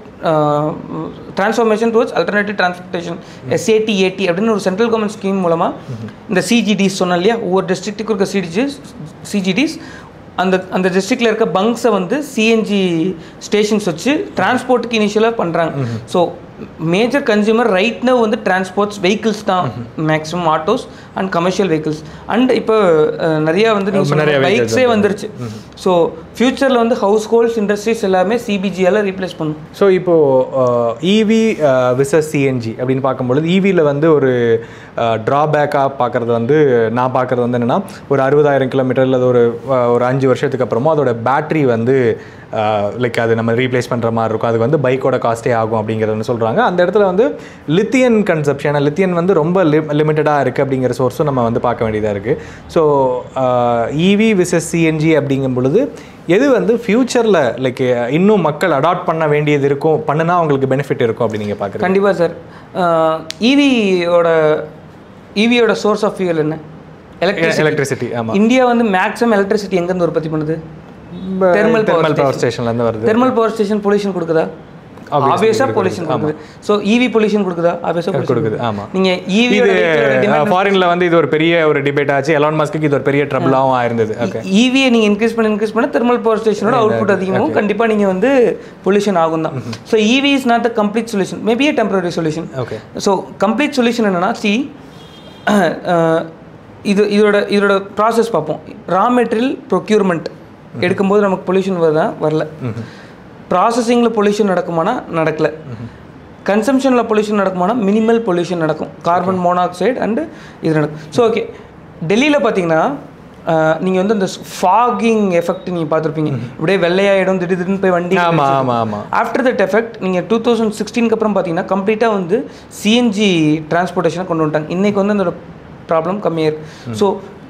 transformation towards alternative transportation SAT அப்படின்னு ஒரு சென்ட்ரல் கவர்மெண்ட் ஸ்கீம் மூலமாக இந்த CGDs சொன்னோம் இல்லையா, ஒவ்வொரு டிஸ்ட்ரிக்ட்டுக்கு இருக்க CGDs அந்த டிஸ்ட்ரிக்டில் இருக்க பங்க்ஸை வந்து CNG ஸ்டேஷன்ஸ் வச்சு டிரான்ஸ்போர்ட்டுக்கு இனிஷியலாக பண்ணுறாங்க. So major consumer right now வந்து டிரான்ஸ்போர்ட்ஸ் வெஹிக்கிள்ஸ் தான், maximum autos and commercial vehicles. And இப்போ நிறையா வந்து பைக்ஸே வந்துருச்சு. ஸோ ஃபியூச்சரில் வந்து ஹவுஸ் ஹோல்ட்ஸ் இண்டஸ்ட்ரீஸ் எல்லாமே CBGயால் ரீப்ளேஸ் பண்ணும். ஸோ இப்போது EV விசஸ் CNG அப்படின்னு பார்க்கும்பொழுது EVயில் வந்து ஒரு ட்ராபேக்காக பார்க்குறது வந்து நான் பார்க்குறது வந்து என்னென்னா, ஒரு 60,000 கிலோமீட்டரில் அது ஒரு 5 வருஷத்துக்கு அப்புறமா அதோட பேட்ரி வந்து லைக் அது நம்ம ரீப்ளேஸ் பண்ணுற மாதிரி இருக்கும், அதுக்கு வந்து பைக்கோட காஸ்ட்டே ஆகும் அப்படிங்கிறதுன்னு சொல்கிறாங்க. அந்த இடத்துல வந்து லித்தியன் கன்சப்ஷன், லித்தியன் வந்து ரொம்ப லிமிட்டடாக இருக்குது அப்படிங்கிற சோர்ஸும் நம்ம வந்து பார்க்க வேண்டியதாக இருக்குது. ஸோ EV விசஸ் CNG அப்படிங்கும் பொழுது எது வந்து ஃப்யூச்சரில் லைக் இன்னும் மக்கள் அடாப்ட் பண்ண வேண்டியது இருக்கும், பண்ணுனா அவங்களுக்கு பெனிஃபிட் இருக்கும் அப்படின்னு நீங்கள் பார்க்குறீங்க? கண்டிப்பாக சார். EVயோட சோர்ஸ் ஆஃப் ஃபியூல் என்ன? எலக்ட்ரிசிட்டி. ஆமாம். இந்தியா வந்து மேக்ஸிமம் எலக்ட்ரிசிட்டி எங்கேருந்து உற்பத்தி பண்ணுது? தெர்மல் பவர் ஸ்டேஷன்லேருந்து வருது. தெர்மல் பவர் ஸ்டேஷன் பொல்யூஷன் கொடுக்குதா? ஆப்வியஸாக பொல்யூஷன் கொடுக்குது. ஸோ EV பொல்யூஷன் கொடுக்குதா? ஆப்வியஸாக கொடுக்குது. ஆமாம். நீங்கள் EV ஃபாரின்ல வந்து இது ஒரு பெரிய ஒரு டிபேட் ஆச்சு. எலான் மஸ்க்கு இது ஒரு பெரிய ட்ரபிளாகவும் ஆயிருந்தது. EV-யை நீங்கள் இன்க்ரீஸ் பண்ண தெர்மல் பவர் ஸ்டேஷனோட அவுட்புட் அதிகமாகும், கண்டிப்பாக நீங்கள் வந்து பொல்யூஷன் ஆகும் தான். So EV is not the complete solution, maybe a temporary solution. Okay. So complete solution என்னன்னா, இதோட ப்ராசஸ் பார்ப்போம். ரா மெட்டீரியல் ப்ரொக்யூர்மெண்ட் எடுக்கும்போது நமக்கு பொல்யூஷன் வரல. ப்ராசஸிங்கில் பொல்யூஷன் நடக்குமானா நடக்கலை. கன்சம்ஷனில் பொல்யூஷன் நடக்குமானா மினிமல் பொல்யூஷன் நடக்கும், கார்பன் மோனாக்சைடு அண்டு இது நடக்கும். ஸோ ஓகே, டெல்லியில் பார்த்தீங்கன்னா நீங்கள் வந்து இந்த ஃபாகிங் எஃபெக்ட் நீங்கள் பார்த்துருப்பீங்க, இப்படியே வெள்ளையாயிடும், திடீர்னு போய் வண்டி. ஆஃப்டர் தட் எஃபெக்ட் நீங்கள் 2016 அப்புறம் பார்த்தீங்கன்னா கம்ப்ளீட்டாக வந்து CNG டிரான்ஸ்போர்ட்டேஷனை கொண்டு வந்துட்டாங்க. இன்றைக்கி வந்து அந்த ப்ராப்ளம் கம்மியாக இருக்குது. So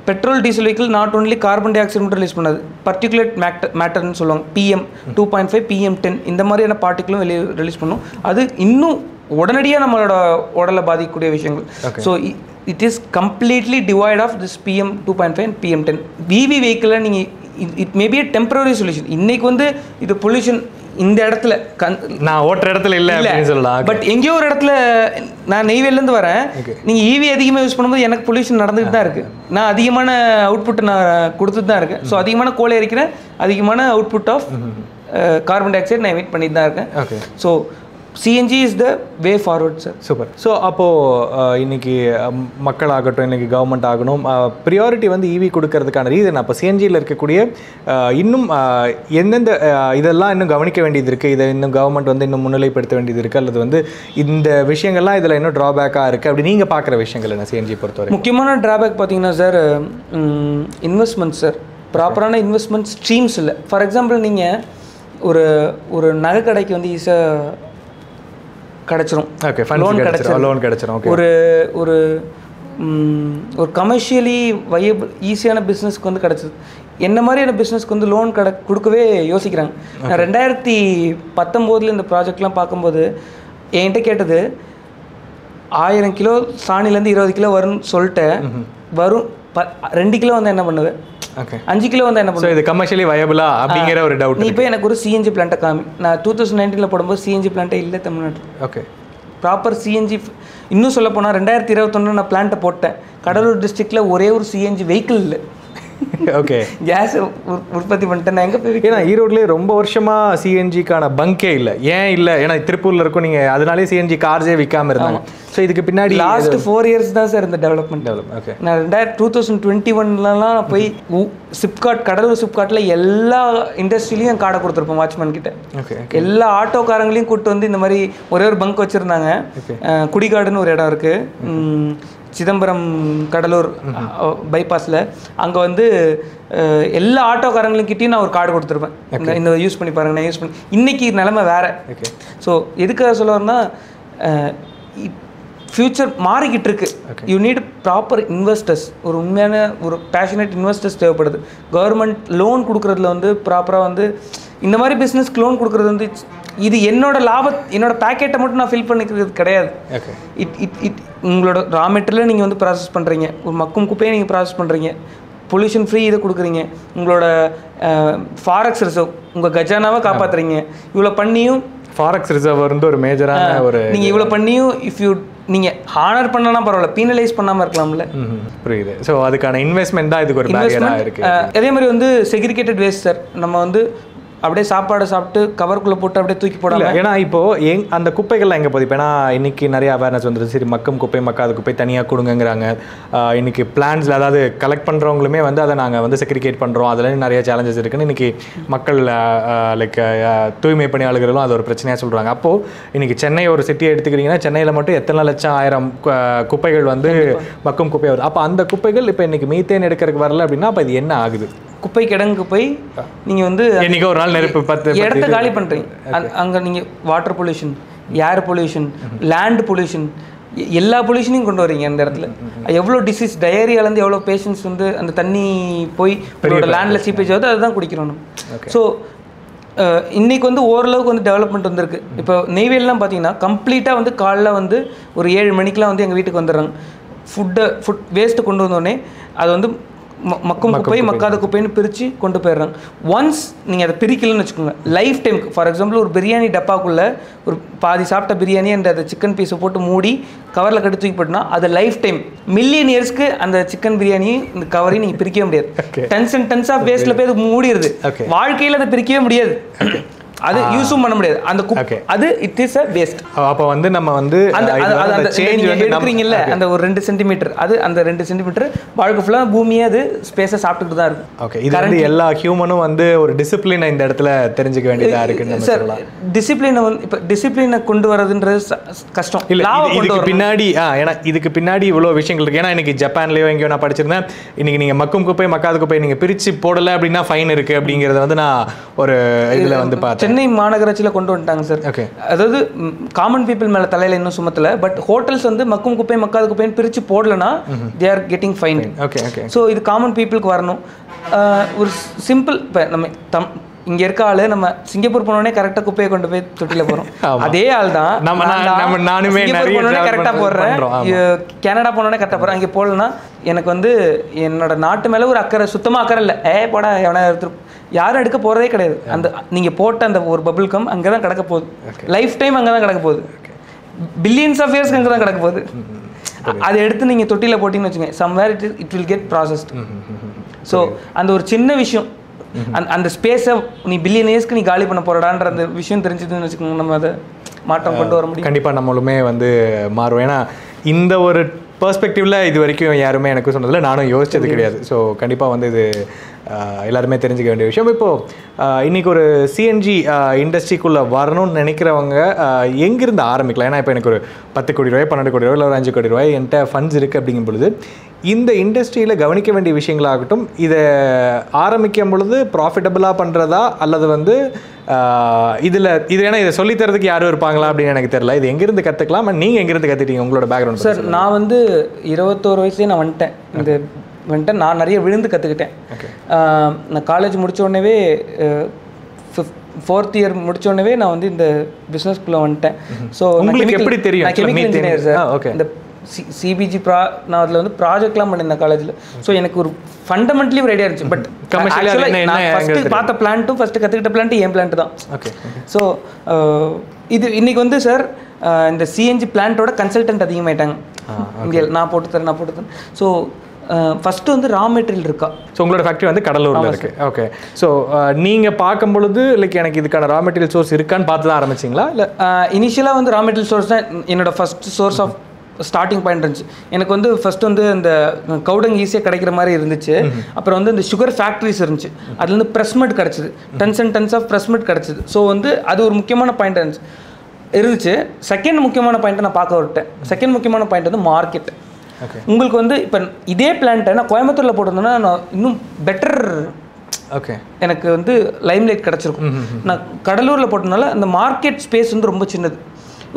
petrol diesel vehicle not only carbon di oxide மட்டும் ரிலீஸ் பண்ணாது, பர்டிகுலேட் மேட்டர்னு சொல்லுவாங்க, PM2.5 PM10 இந்த மாதிரியான பார்ட்டிகளும் வெளியே ரிலீஸ் பண்ணும். அது இன்னும் உடனடியாக நம்மளோட உடலை பாதிக்கக்கூடிய விஷயங்கள். So it is completely divide of this PM2.5 and PM10. EV வெஹிக்கிளில் நீங்கள் it maybe a temporary solution. இன்றைக்கி வந்து இது பொல்யூஷன் இந்த இடத்துல நான் ஓட்டுற இடத்துல இல்லை அப்படின்னு சொல்லலாம். பட் எங்கேயோ ஒரு இடத்துல நான் நெய்வேலிலேருந்து வரேன், நீங்கள் EV அதிகமாக யூஸ் பண்ணும்போது எனக்கு பொல்யூஷன் நடந்துகிட்டு தான் இருக்குது. நான் அதிகமான அவுட்புட் நான் கொடுத்துட்டு தான் இருக்கேன். ஸோ அதிகமான கோலை எரிக்கிறேன், அதிகமான output of carbon dioxide நான் எமிட் பண்ணிட்டு தான் இருக்கேன். Okay. So CNG is the way forward sir. Super. So அப்போது இன்றைக்கி மக்களாகட்டும், இன்றைக்கி கவர்மெண்ட் ஆகணும், ப்ரியாரிட்டி வந்து EV கொடுக்கறதுக்கான ரீசன் அப்போ CNGயில் இருக்கக்கூடிய இன்னும் எந்தெந்த இதெல்லாம் இன்னும் கவனிக்க வேண்டியது இருக்குது, இதை இன்னும் கவர்மெண்ட் வந்து இன்னும் முன்னிலைப்படுத்த வேண்டியது இருக்குது, அல்லது வந்து இந்த விஷயங்கள்லாம் இதில் இன்னும் ட்ராபேக்காக இருக்குது அப்படி நீங்கள் பார்க்குற விஷயங்கள் என்ன CNG பொறுத்தவரை? முக்கியமான ட்ராபேக் பார்த்தீங்கன்னா சார், இன்வெஸ்ட்மெண்ட் சார். ப்ராப்பரான இன்வெஸ்ட்மெண்ட் ஸ்ட்ரீம்ஸ் இல்லை. ஃபார் எக்ஸாம்பிள் நீங்கள் ஒரு நகை கடைக்கு வந்து ஈஸியாக கிடச்சிரும், லோன் கிடச்சிரும். ஒரு கமர்ஷியலி வயபிள் ஈஸியான பிஸ்னஸ்க்கு வந்து கிடச்சிது. என்ன மாதிரியான பிஸ்னஸ்க்கு வந்து லோன் கொடுக்கவே யோசிக்கிறாங்க. நான் 2019 இந்த ப்ராஜெக்ட்லாம் பார்க்கும்போது என்கிட்ட கேட்டது 1000 கிலோ சாணிலேருந்து 20 கிலோ வரும்னு சொல்லிட்டு வரும் 2 கிலோ வந்து என்ன பண்ணுவேன், 5 கிலோ வந்து என்ன பண்ணுவேன், இது கமர்ஷியலி வயபிளா அப்படிங்கிற ஒரு டவுட். நீ இப்போ எனக்கு ஒரு CNG பிளான்ட்டை காமி. நான் 2019 போடும்போது CNG பிளான்ட்டே இல்லை தமிழ்நாட்டில். ஓகே. ப்ராப்பர் CNG இன்னும் சொல்ல போனால் 2021 நான் பிளான்ட்டை போட்டேன். கடலூர் டிஸ்ட்ரிக்டில் ஒரே ஒரு CNG வெஹிக்கிள் இல்லை. ஓகே. கேஸ் உற்பத்தி பண்ணிட்டேன். நான் எங்கே போய், ஏன்னா ஈரோட்லேயே ரொம்ப வருஷமாக CNGக்கான பங்கே இல்லை. ஏன் இல்லை? ஏன்னா திருப்பூரில் இருக்கும், நீங்கள் அதனாலே CNG கார்ஸே விற்காமல் இருந்தாங்க. ஸோ இதுக்கு பின்னாடி லாஸ்ட் 4 இயர்ஸ் தான் சார் இந்த டெவலப்மெண்ட். ஓகே. நான் 2021 போய் கடலூர் சிப்காட்டில் எல்லா இண்டஸ்ட்ரியிலையும் கார்டை கொடுத்துருப்போம் வாட்ச்மேன் கிட்ட. ஓகே. எல்லா ஆட்டோக்காரங்களையும் கூப்பிட்டு வந்து இந்த மாதிரி ஒரே ஒரு பங்க் வச்சுருந்தாங்க. குடிகாடுன்னு ஒரு இடம் இருக்குது, சிதம்பரம் கடலூர் பைபாஸில் அங்கே வந்து எல்லா ஆட்டோக்காரங்களுக்கிட்டையும் நான் ஒரு கார்டு கொடுத்துருப்பேன், இந்த யூஸ் பண்ணி பாருங்க, நான் யூஸ் பண்ணி. இன்றைக்கி நிலைமை வேறு. ஸோ எதுக்காக சொல்ல வரேன்னா ஃப்யூச்சர் மாறிக்கிட்டு இருக்கு. யூ நீட் ப்ராப்பர் இன்வெஸ்டர்ஸ், ஒரு உண்மையான ஒரு பேஷனேட் இன்வெஸ்டர்ஸ் தேவைப்படுது. கவர்மெண்ட் லோன் கொடுக்குறதுல வந்து ப்ராப்பராக வந்து இந்த மாதிரி பிஸ்னஸ்க்கு லோன் கொடுக்குறது வந்து இது என்னோட என்னோட பேக்கெட்டை மட்டும் நான் ஃபில் பண்ணிக்கிறது கிடையாது. உங்களோட ரா மெட்டீரியலை நீங்கள் வந்து ப்ராசஸ் பண்ணுறீங்க, ஒரு மக்கும் குப்பையை நீங்கள் ப்ராசஸ் பண்ணுறீங்க, பொல்யூஷன் ஃப்ரீ இதை கொடுக்குறீங்க, உங்களோட ஃபாரெக்ஸ் ரிசர்வ் உங்கள் கஜானாவை காப்பாற்றுறீங்க. இவ்வளோ பண்ணியும் ஃபாரெக்ஸ் ரிசர்வ் வந்து ஒரு மேஜரான ஒரு நீங்கள் இவ்வளோ பண்ணியும் நீங்கள் ஹானர் பண்ணலாம் பரவாயில்ல, பீனலைஸ் பண்ணாமல் இருக்கலாம்ல. புரியுது. ஸோ அதுக்கான இன்வெஸ்ட்மெண்ட் தான் இதுக்கு ஒரு பேரியராக இருக்குது. அதே மாதிரி வந்து செக்ரிகேட்டட் வேஸ்ட் சார், நம்ம வந்து அப்படியே சாப்பாடு சாப்பிட்டு கவருக்குள்ளே போட்டு அப்படியே தூக்கி போடலாம். ஏன்னா இப்போது அந்த குப்பைகள்லாம் எங்கே போகுது? இப்போ ஏன்னா இன்றைக்கி நிறைய அவேர்னஸ் வந்துருது. சரி, மக்கும் குப்பை மக்காத குப்பை தனியாக கொடுங்கங்கிறாங்க. இன்றைக்கி பிளான்ஸில் அதாவது கலெக்ட் பண்ணுறவங்களுமே வந்து அதை நாங்கள் வந்து செக்ரிகேட் பண்ணுறோம், அதில் நிறைய சேலஞ்சஸ் இருக்குன்னு இன்றைக்கி மக்கள் லைக் தூய்மை பணியாளர்களும் அது ஒரு பிரச்சனையாக சொல்கிறாங்க. அப்போது இன்றைக்கி சென்னை ஒரு சிட்டியை எடுத்துக்கிட்டிங்கன்னா சென்னையில் மட்டும் எத்தனை லட்சம் ஆயிரம் குப்பைகள் வந்து மக்கும் குப்பை வருது. அப்போ அந்த குப்பைகள் இப்போ இன்றைக்கி மீத்தேன் எடுக்கிறதுக்கு வரல அப்படின்னா அப்போ இது என்ன ஆகுது? குப்பை கிடங்கு போய் நீங்கள் வந்து இன்றைக்கி ஒரு நாள் நெருப்பு 10 இடத்த காலி பண்ணுறீங்க. அங்கே நீங்கள் water pollution, air pollution, land pollution, எல்லா பொல்யூஷனையும் கொண்டு வரீங்க அந்த இடத்துல. எவ்வளோ டிசீஸ், டயரியாலேருந்து எவ்வளோ பேஷண்ட்ஸ் வந்து அந்த தண்ணி போய் உங்களோட லேண்டில் சீப்பேஜ் ஆகுது, அதுதான் குடிக்கிறோம் நம்ம. ஸோ இன்றைக்கி வந்து ஓரளவுக்கு வந்து டெவலப்மெண்ட் வந்திருக்கு. இப்போ நெய்வேலிலாம் பார்த்தீங்கன்னா கம்ப்ளீட்டாக வந்து காலைல வந்து ஒரு 7 மணிக்கெலாம் வந்து எங்கள் வீட்டுக்கு வந்துடுறாங்க. ஃபுட் வேஸ்ட்டு கொண்டு வந்தோடனே அது வந்து மக்கும் குப்பை மக்காத குப்பைன்னு பிரித்து கொண்டு போயிடுறாங்க. ஒன்ஸ் நீங்கள் அதை பிரிக்கலன்னு வச்சுக்கோங்க, லைஃப் டைமுக்கு ஃபார் எக்ஸாம்பிள் ஒரு பிரியாணி டப்பாக்குள்ளே ஒரு பாதி சாப்பிட்ட பிரியாணி அந்த சிக்கன் பீஸை போட்டு மூடி கவரில் கட்டி தூக்கி போட்டுனா அது லைஃப் டைம் மில்லியன் இயர்ஸ்க்கு அந்த சிக்கன் பிரியாணி இந்த கவரையும் நீங்கள் பிரிக்கவே முடியாது. டன்ஸ் அண்ட் டன்ஸ் ஆஃப் வேஸ்ட்டில் போய் அது மூடிடுது. வாழ்க்கையில் அதை பிரிக்கவே முடியாது, அது யூஸும் பண்ண முடியாது. அந்த அது இட் இஸ் அ வேஸ்ட். அப்போ வந்து நம்ம வந்து அந்த சேஞ்ச் எடுக்கிறீங்கல்ல, அந்த ஒரு 2 சென்டிமீட்டர், அது அந்த 2 சென்டிமீட்டர் வாழ்க்கை ஃபுல்லாக பூமியே அது ஸ்பேஸை சாப்பிட்டுட்டு தான் இருக்கும். ஓகே, இது வந்து எல்லா ஹியூமனும் வந்து ஒரு டிசிப்ளினை இந்த இடத்துல தெரிஞ்சுக்க வேண்டியதாக இருக்குன்னு சார். டிசிப்ளினை வந்து இப்போ டிசிப்ளினை கொண்டு வரதுன்றது கஷ்டம். இதுக்கு பின்னாடி ஏன்னா இதுக்கு பின்னாடி இவ்வளோ விஷயங்கள் இருக்குது. ஏன்னா இன்னைக்கு ஜப்பான்லேயோ எங்கேயோ நான் படிச்சிருந்தேன், இன்னைக்கு நீங்கள் மக்கும் குப்பை மக்காத குப்பை நீங்கள் பிரித்து போடலை அப்படின்னா ஃபைன் இருக்குது அப்படிங்கிறத வந்து நான் ஒரு இதில் வந்து பார்த்தேன். சென்னை மாநகராட்சியில் கொண்டு வந்துட்டாங்க சார். அதாவது காமன் பீப்புள் மேலே தலையில் இன்னும் சுமத்தல, பட் ஹோட்டல்ஸ் வந்து மக்கும் குப்பை மக்காத குப்பைன்னு பிரித்து போடலன்னா they are getting fine. So இது காமன் பீப்புளுக்கு வரணும். ஒரு சிம்பிள், இப்போ நம்ம இங்கே இருக்க ஆள் நம்ம சிங்கப்பூர் போனோடனே கரெக்டாக குப்பையை கொண்டு போய் தொட்டியில் போகிறோம். அதே ஆள் தான் நானுமே கரெக்டாக போடுறேன், கனடா போனோடனே கரெக்டாக போகிறேன். அங்கே போடலன்னா எனக்கு வந்து என்னோட நாட்டு மேலே ஒரு அக்கறை, சுத்தமாக அக்கறை இல்லை. போடா எவனா எடுத்து யாரும் எடுக்க போகிறதே கிடையாது. அந்த நீங்கள் போட்ட அந்த ஒரு பபிள் கம் அங்கே தான் கிடக்க போகுது, லைஃப் டைம் அங்கே தான் கிடக்க போகுது, பில்லியன்ஸ் ஆஃப் இயர்ஸ்க்கு அங்கே தான் கிடக்க போகுது. அதை எடுத்து நீங்கள் தொட்டியில் போட்டிங்கன்னு வச்சுக்கோங்க, somewhere it will get processed. So அந்த ஒரு சின்ன விஷயம், அந்த ஸ்பேஸை நீ பில்லியன் இயர்ஸ்க்கு நீ காலி பண்ண போறடான்ற அந்த விஷயம் தெரிஞ்சதுன்னு வச்சுக்கோங்க, நம்ம அதை மாற்றம் கொண்டு வர முடியும். கண்டிப்பாக நம்மளுமே வந்து மாறுவோம். ஏன்னா இந்த ஒரு பெர்ஸ்பெக்டிவில் இது வரைக்கும் யாருமே எனக்கு சொன்னதில்லை, நானும் யோசிச்சது கிடையாது. ஸோ கண்டிப்பாக வந்து இது எல்லாருமே தெரிஞ்சுக்க வேண்டிய விஷயம். இப்போது இன்றைக்கி ஒரு சிஎன்ஜி இண்டஸ்ட்ரிக்குள்ளே வரணும்னு நினைக்கிறவங்க எங்கேருந்து ஆரம்பிக்கலாம்? ஏன்னா இப்போ எனக்கு ஒரு 10 கோடி ரூபாய் 12 கோடி ரூபாய் இல்லை ஒரு 5 கோடி ரூபாய் என்கிட்ட ஃபண்ட்ஸ் இருக்குது அப்படிங்கும் பொழுது இந்த இண்டஸ்ட்ரியில் கவனிக்க வேண்டிய விஷயங்களாகட்டும், இதை ஆரம்பிக்கும் பொழுது ப்ராஃபிட்டபுளாக பண்ணுறதா அல்லது வந்து இது ஏன்னா இதை சொல்லித்தரதுக்கு யாரும் இருப்பாங்களா அப்படின்னு எனக்கு தெரியல. இது எங்கேருந்து கற்றுக்கலாம், நீங்கள் எங்கேருந்து கற்றுட்டீங்க உங்களோட பேக்ரவுண்ட்? சார் நான் வந்து 21 வயசுலேயே நான் வந்துட்டேன். நான் நிறைய விழுந்து கற்றுக்கிட்டேன். நான் காலேஜ் முடித்தோடனே 4th இயர் முடித்தோடனே நான் வந்து இந்த பிஸ்னஸ்குள்ளே வந்துட்டேன். ஸோ உங்களுக்கு எப்படி தெரியும்? நான் கெமிக்கல் இன்ஜினியர் சார். இந்த சிபிஜி நான் அதில் வந்து ப்ராஜெக்ட்லாம் பண்ணியிருந்தேன் காலேஜில். ஸோ எனக்கு ஒரு ஃபண்டமெண்டலி ஒரு ஐடியா இருந்துச்சு. பட் நான் ஃபஸ்ட்டு பார்த்த பிளான்ட்டும் ஃபஸ்ட்டு கற்றுக்கிட்ட பிளான்ட்டு என் பிளான்ட்டு தான். ஸோ இது இன்றைக்கி வந்து சார் இந்த சிஎன்ஜி பிளான்ட்டோட கன்சல்டன்ட் அதிகமாகிட்டாங்க இந்தியாவில். நான் போட்டு தரேன். ஸோ ஃபஸ்ட்டு வந்து ரா மெட்டீரியல் இருக்கா? ஸோ உங்களோட ஃபேக்ட்ரி வந்து கடலூரில் இருக்குது. ஓகே. ஸோ நீங்கள் பார்க்கும் பொழுது லைக் எனக்கு இதுக்கான ரா மெட்டீரியல் சோர்ஸ் இருக்கான்னு பார்த்து தான் ஆரம்பிச்சிங்களா? இல்லை இனிஷியலாக வந்து ரா மெட்டீரியல் சோர்ஸ் தான் என்னோடய first source of starting point இருந்துச்சு. எனக்கு வந்து ஃபஸ்ட்டு வந்து இந்த கவுடங் ஈஸியாக கிடைக்கிற மாதிரி இருந்துச்சு. அப்புறம் வந்து இந்த சுகர் ஃபேக்ட்ரிஸ் இருந்துச்சு, அதுலேருந்து ப்ரெஸ்மெட் கிடச்சிது, டன்ஸ் அண்ட் டன்ஸ் ஆஃப் ப்ரெஸ்மெட் கிடச்சிது. ஸோ வந்து அது ஒரு முக்கியமான பாயிண்ட் இருந்துச்சு. செகண்ட் முக்கியமான பாயிண்ட்டை நான் பார்க்க விட்டேன். செகண்ட் முக்கியமான பாயிண்ட் வந்து மார்க்கெட். உங்களுக்கு வந்து இப்போ இதே பிளான்ட்டை நான் கோயம்புத்தூரில் போட்டிருந்தேன்னா நான் இன்னும் பெட்டர் ஓகே எனக்கு வந்து லைம்லைட் கிடச்சிருக்கும். நான் கடலூரில் போட்டனால அந்த மார்க்கெட் ஸ்பேஸ் வந்து ரொம்ப சின்னது.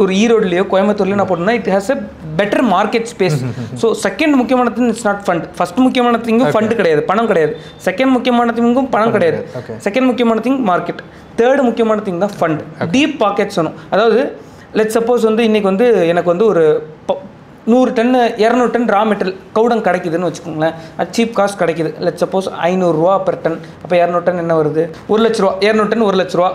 ஒரு ஈரோடுலையோ கோயம்புத்தூர்லையோ நான் போட்டேன்னா it has a better market space. So second முக்கியமான thing it's not fund. First முக்கியமான திங்கும் ஃபண்டு கிடையாது, பணம் கிடையாது. செகண்ட் முக்கியமான திங்கும் பணம் கிடையாது. செகண்ட் முக்கியமான திங் மார்க்கெட். தேர்டு முக்கியமான திங் தான் ஃபண்ட். டீப் பாக்கெட்ஸ் வேணும். அதாவது லெட்ஸ் சப்போஸ் வந்து இன்றைக்கி வந்து எனக்கு வந்து ஒரு 100 டன் 200 டன் ரா மெட்டீரியல் கவுடம் கிடைக்குதுன்னு வச்சுக்கோங்களேன். அது சீப் காஸ்ட் கிடைக்குது. லெட்ஸ் சப்போஸ் 500 ரூபா பெர் டன். அப்போ 200 டன் என்ன வருது? 1 லட்ச ரூபா. 200 டன் 1 லட்ச ரூபா.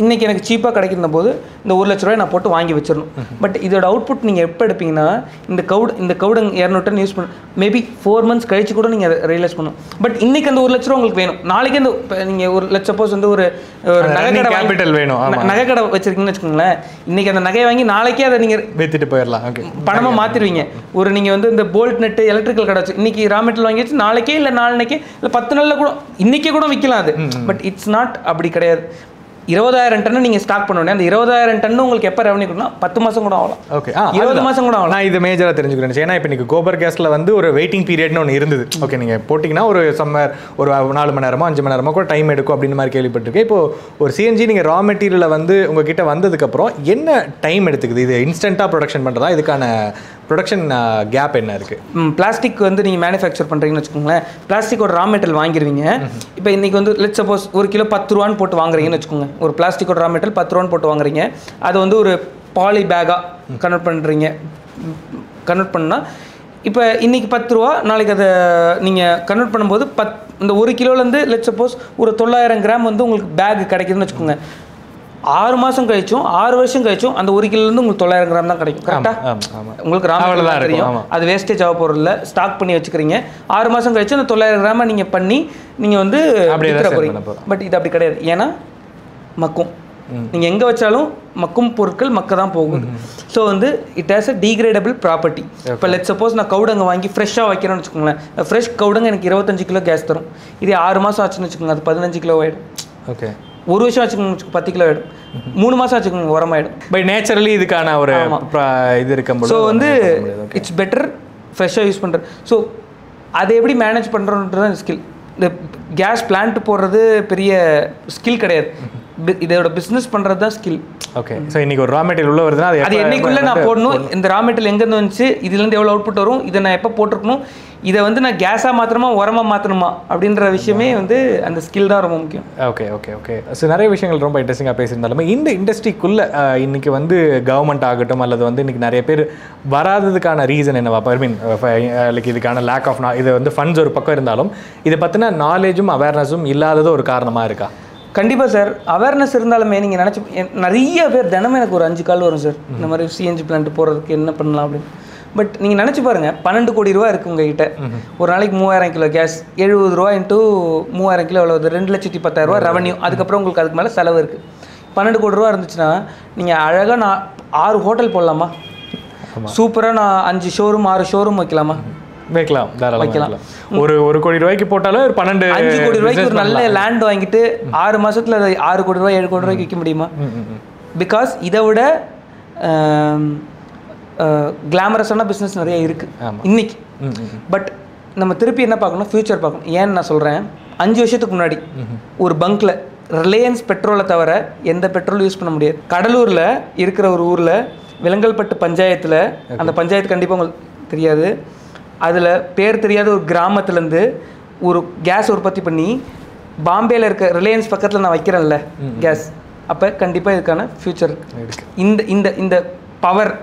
இன்றைக்கி எனக்கு சீப்பாக கிடைக்கிற போது இந்த 1 லட்ச ரூபாய் நான் போட்டு வாங்கி வச்சிடணும். பட் இதோட அவுட்புட் நீங்கள் எப்போ எடுப்பீங்கன்னா இந்த கவுடன் 200 டன் யூஸ் பண்ண மேபி 4 மந்த்ஸ் கழிச்சு கூட நீங்கள் அதை ரியலைஸ் பண்ணணும். பட் இன்றைக்கி அந்த 1 லட்ச ரூபா உங்களுக்கு வேணும். நாளைக்கு அந்த நீங்கள் ஒரு லட்ச சப்போஸ் வந்து ஒரு நகைக்கடை கேபிட்டல் வேணும், நகைக்கடை வச்சிருக்கீங்கன்னு வச்சுக்கோங்களேன். இன்றைக்கி அந்த நகையை வாங்கி நாளைக்கே அதை நீங்கள் வித்துட்டு போயிடலாம், பணமாக மாற்றிடுவீங்க. ஒரு நீங்கள் வந்து இந்த போல்ட் நெட்டு எலக்ட்ரிக்கல் கடை வச்சு இன்றைக்கி ரா மெட்டீரியல் வாங்கி வச்சு நாளைக்கே இல்லை நாளைக்கே இல்லை 10 நாளில் கூட இன்றைக்கே கூட விற்கலாம் அது. பட் இட்ஸ் நாட் அப்படி கிடையாது. 20,000 டன்னு நீங்கள் ஸ்டாக் பண்ணோன்னே அந்த 20,000 டன்னு உங்களுக்கு எப்போ ரெவன்யூ கொடுனா 10 மாதம் கூட ஆகலாம். ஓகே, 20 மாதம் கூட ஆகலாம். நான் இது மேஜராக தெரிஞ்சுக்கிறேன். ஏன்னா இப்போ நீங்கள் கோபர் கேஸில் வந்து ஒரு வெயிட்டிங் பீரியட்னு ஒன்று இருந்தது. ஓகே, நீங்கள் போட்டிங்கன்னா ஒரு சம்மர் ஒரு 4 மணி நேரமோ 5 மணி நேரமோ கூட டைம் எடுக்கும் அப்படின்னு மாதிரி கேள்விப்பட்டிருக்கேன். இப்போ ஒரு சிஎன்ஜி நீங்கள் ரா மெட்டீரியலை வந்து உங்ககிட்ட வந்ததுக்கப்புறம் என்ன டைம் எடுத்துக்குது? இது இன்ஸ்டண்ட்டாக ப்ரொடக்ஷன் பண்ணுறதா? இதுக்கான ப்ரொடக்ஷன் கேப் என்ன இருக்குது? பிளாஸ்டிக் வந்து நீங்கள் மேனுஃபேக்சர் பண்ணுறீங்கன்னு வச்சுக்கோங்களேன். பிளாஸ்டிக்கோட ரா மெட்டீரியல் வாங்கிடுவீங்க. இப்போ இன்றைக்கி வந்து லெட்ஸ் சப்போஸ் ஒரு கிலோ 10 ரூபான்னு போட்டு வாங்குறீங்கன்னு வச்சுக்கோங்க. ஒரு பிளாஸ்டிக்கோட ரா மெட்டீரியல் 10 ரூபான்னு போட்டு வாங்குறீங்க. அதை வந்து ஒரு பாலி பேக்காக கன்வெர்ட் பண்ணால் இப்போ இன்றைக்கி 10 ரூபா, நாளைக்கு அதை நீங்கள் கன்வெர்ட் பண்ணும்போது இந்த 1 கிலோலேருந்து லெட்ஸ் சப்போஸ் ஒரு 900 கிராம் வந்து உங்களுக்கு பேக் கிடைக்குதுன்னு வச்சுக்கோங்க. 6 மாதம் கழிச்சும் 6 வருஷம் கழிச்சும் அந்த 1 கிலோலேருந்து உங்களுக்கு 900 கிராம் தான் கிடைக்கும். கரெக்டாக உங்களுக்கு ரா மெட்டீரியல் தெரியும், அது வேஸ்டேஜ் ஆக போகிறதில்ல. ஸ்டாக் பண்ணி வச்சுக்கிறீங்க. 6 மாதம் கழிச்சு அந்த 900 கிராமை நீங்கள் பண்ணி நீங்கள் வந்து விற்கிற போகிறீங்க. பட் இது அப்படி கிடையாது. ஏன்னா மக்கும் நீங்கள் எங்கே வச்சாலும் மக்கும் பொருட்கள் மக்க தான் போகுது. ஸோ வந்து it has a degradable property. இப்போ லெட்ஸ் சப்போஸ் நான் கவுடங்க வாங்கி ஃப்ரெஷ்ஷாக வைக்கிறேன்னு வச்சுக்கோங்களேன். ஃப்ரெஷ் கவுடங்க எனக்கு 25 கிலோ கேஸ் தரும். இதே 6 மாதம் ஆச்சுன்னு வச்சுக்கோங்க, அது 15 கிலோ ஆகிடும். ஓகே, 1 வருஷம் வச்சுக்கோங்க 10 கிலோ ஆகிடும். 3 மாதம் வச்சுக்கோங்க உரமாயிடும். பை நேச்சுரலி இதுக்கான ஒரு இது இருக்கும்போது ஸோ வந்து இட்ஸ் பெட்டர் ஃப்ரெஷ்ஷாக யூஸ் பண்ணுறது. ஸோ அதை எப்படி மேனேஜ் பண்ணுறோன்றது தான் ஸ்கில். இந்த கேஸ் பிளான்ட் போடுறது பெரிய ஸ்கில் கிடையாது. இதோட பிஸ்னஸ் பண்ணுறது தான் ஸ்கில். ஓகே, ஸோ இன்றைக்கி ஒரு ரா மெட்டீரியல் உள்ள வருதுன்னா அது என்னைக்குள்ளே நான் போடணும், இந்த ரா மெட்டீரியல் எங்கேருந்து வந்துச்சு, இதுலேருந்து எவ்வளோ அவுட்புட் வரும், இதை நான் எப்போ போட்டிருக்கணும், இதை வந்து நான் கேஸாக மாற்றணுமா உரமாக மாற்றணுமா அப்படின்ற விஷயமே வந்து அந்த ஸ்கில் தான் ரொம்ப முக்கியம். ஓகே ஓகே ஓகே ஸோ நிறைய விஷயங்கள் ரொம்ப இன்ட்ரெஸ்டிங்காக பேசியிருந்தாலுமே இந்த இண்டஸ்ட்ரிக்குள்ளே இன்றைக்கி வந்து கவர்மெண்ட் ஆகட்டும் அல்லது வந்து இன்றைக்கி நிறைய பேர் வராததுக்கான ரீசன் என்னவா? ஐ மீன் லைக் இதுக்கான லேக் ஆஃப் இது வந்து ஃபண்ட்ஸ் ஒரு பக்கம் இருந்தாலும் இதை பற்றின நாலேஜும் அவேர்னஸும் இல்லாதது ஒரு காரணமாக இருக்கா? கண்டிப்பாக சார். அவேர்னஸ் இருந்தாலுமே நீங்கள் நினச்சி நிறைய பேர் தினமும் எனக்கு ஒரு 5 கால் வரும் சார், இந்த மாதிரி சிஎன்ஜி பிளான்ட் போடுறதுக்கு என்ன பண்ணலாம் அப்படின்னு. பட் நீங்கள் நினச்சி பாருங்கள், 12 கோடி ரூபா இருக்குது உங்ககிட்ட. ஒரு நாளைக்கு 3000 கிலோ கேஸ், 70 ரூபா இன்ட்டு 3000 கிலோ எவ்வளோ? 2,10,000 ரூபா ரெவன்யூ. அதுக்கப்புறம் உங்களுக்கு அதுக்கு மேலே செலவு இருக்குது. 12 கோடி ரூபா இருந்துச்சுன்னா நீங்கள் அழகாக நான் 6 ஹோட்டல் போடலாமா? சூப்பராக நான் 5 ஷோரூம் 6 ஷோரூம் வைக்கலாமா? வைக்கலாம், வைக்கலாம். ஒரு கோடி ரூபாய்க்கு போட்டாலும் ஒரு 5 கோடி ரூபாய்க்கு ஒரு நல்ல லேண்ட் வாங்கிட்டு 6 மாதத்தில் அதை 6 கோடி ரூபாய் 7 கோடி ரூபாய்க்கு விற்க முடியுமா? பிகாஸ் இதை விட கிளாமரஸான பிஸ்னஸ் நிறைய இருக்குது இன்னைக்கு. பட் நம்ம திருப்பி என்ன பார்க்கணும்? ஃபியூச்சர் பார்க்கணும். ஏன்னு நான் சொல்கிறேன், 5 வருஷத்துக்கு முன்னாடி ஒரு பங்க்கில் ரிலையன்ஸ் பெட்ரோலை தவிர எந்த பெட்ரோல் யூஸ் பண்ண முடியாது. கடலூரில் இருக்கிற ஒரு ஊரில் விலங்கல்பட்டு பஞ்சாயத்தில், அந்த பஞ்சாயத்து கண்டிப்பாக உங்களுக்கு தெரியாது, அதில் பேர் தெரியாத ஒரு கிராமத்துலேருந்து ஒரு கேஸ் உற்பத்தி பண்ணி பாம்பேயில் இருக்க ரிலையன்ஸ் பக்கத்தில் நான் வைக்கிறேன்ல கேஸ், அப்போ கண்டிப்பாக இதுக்கான ஃப்யூச்சர் இந்த இந்த இந்த பவர்,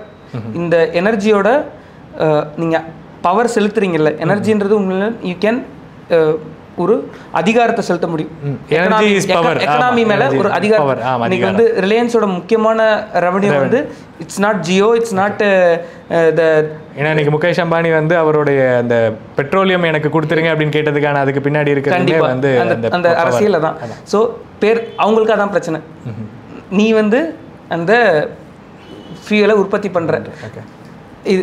இந்த எனர்ஜியோட நீங்கள் பவர் செலுத்துறீங்கல்ல, எனர்ஜின்றது உண்மையில யூ கேன் ஒரு அதிகாரத்தை செலுத்த முடியும். எக்கனாமி மேலே ஒரு அதிகாரம். இன்னைக்கு வந்து ரிலையன்ஸோட முக்கியமான ரெவன்யூ வந்து it's not Jio, it's not the. ஏன்னா இன்னைக்கு முகேஷ் அம்பானி வந்து அவருடைய அந்த பெட்ரோலியம் எனக்கு கொடுத்துருங்க அப்படின்னு கேட்டதுக்கான அதுக்கு பின்னாடி இருக்கிறது வந்து அந்த அரசியலில் தான். ஸோ பேர் அவங்களுக்கு அதான் பிரச்சனை. நீ வந்து அந்த ஃபியூலை உற்பத்தி பண்ணுற. இது